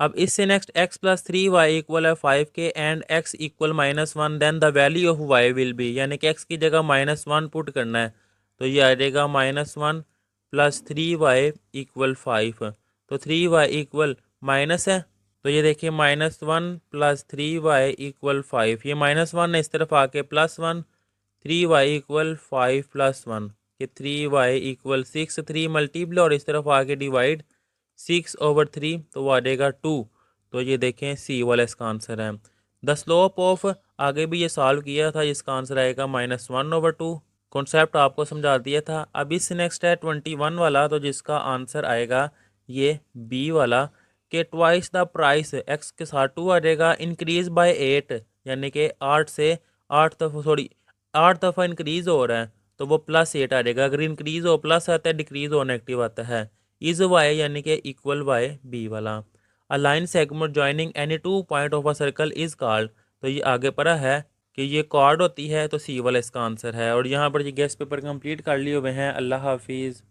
अब इससे next x plus 3y equal है 5 के and x equal -1 then the value of y will be, यानी कि x की जगह -1 पुट करना है तो ये आ जाएगा -1 प्लस 3y इक्वल 5। तो 3y इक्वल माइनस है तो ये देखिए -1 प्लस 3y इक्वल 5, ये -1 है इस तरफ आके +1 3y इक्वल 5 प्लस 1 कि 3y इक्वल 6 3 मल्टीप्लाई और इस तरफ आके डिवाइड 6/3 तो वो आ जाएगा 2। तो ये देखें सी वाला इसका आंसर है। द स्लोप ऑफ आगे भी ये सॉल्व किया था, इसका आंसर आएगा -1/2। कॉन्सेप्ट आपको समझा दिया था। अब इससे नेक्स्ट है 21 वाला, तो जिसका आंसर आएगा ये बी वाला कि ट्वाइस द प्राइस एक्स के साथ 2 आ जाएगा इंक्रीज बाय 8, यानी कि 8 से 8 दफ़ा 8 दफ़ा इंक्रीज हो रहा है तो वो +8 आ जाएगा। अगर इंक्रीज हो प्लस आता है, डिक्रीज हो नेगेटिव आता है। इज वाई यानी कि इक्वल वाई बी वाला। A line segment joining any 2 point of a circle is called, तो ये आगे पढ़ा है कि ये कॉर्ड होती है तो सी वाला इसका आंसर है। और यहाँ पर ये गेस्ट पेपर कंप्लीट कर लिए हुए हैं। अल्लाह हाफिज़।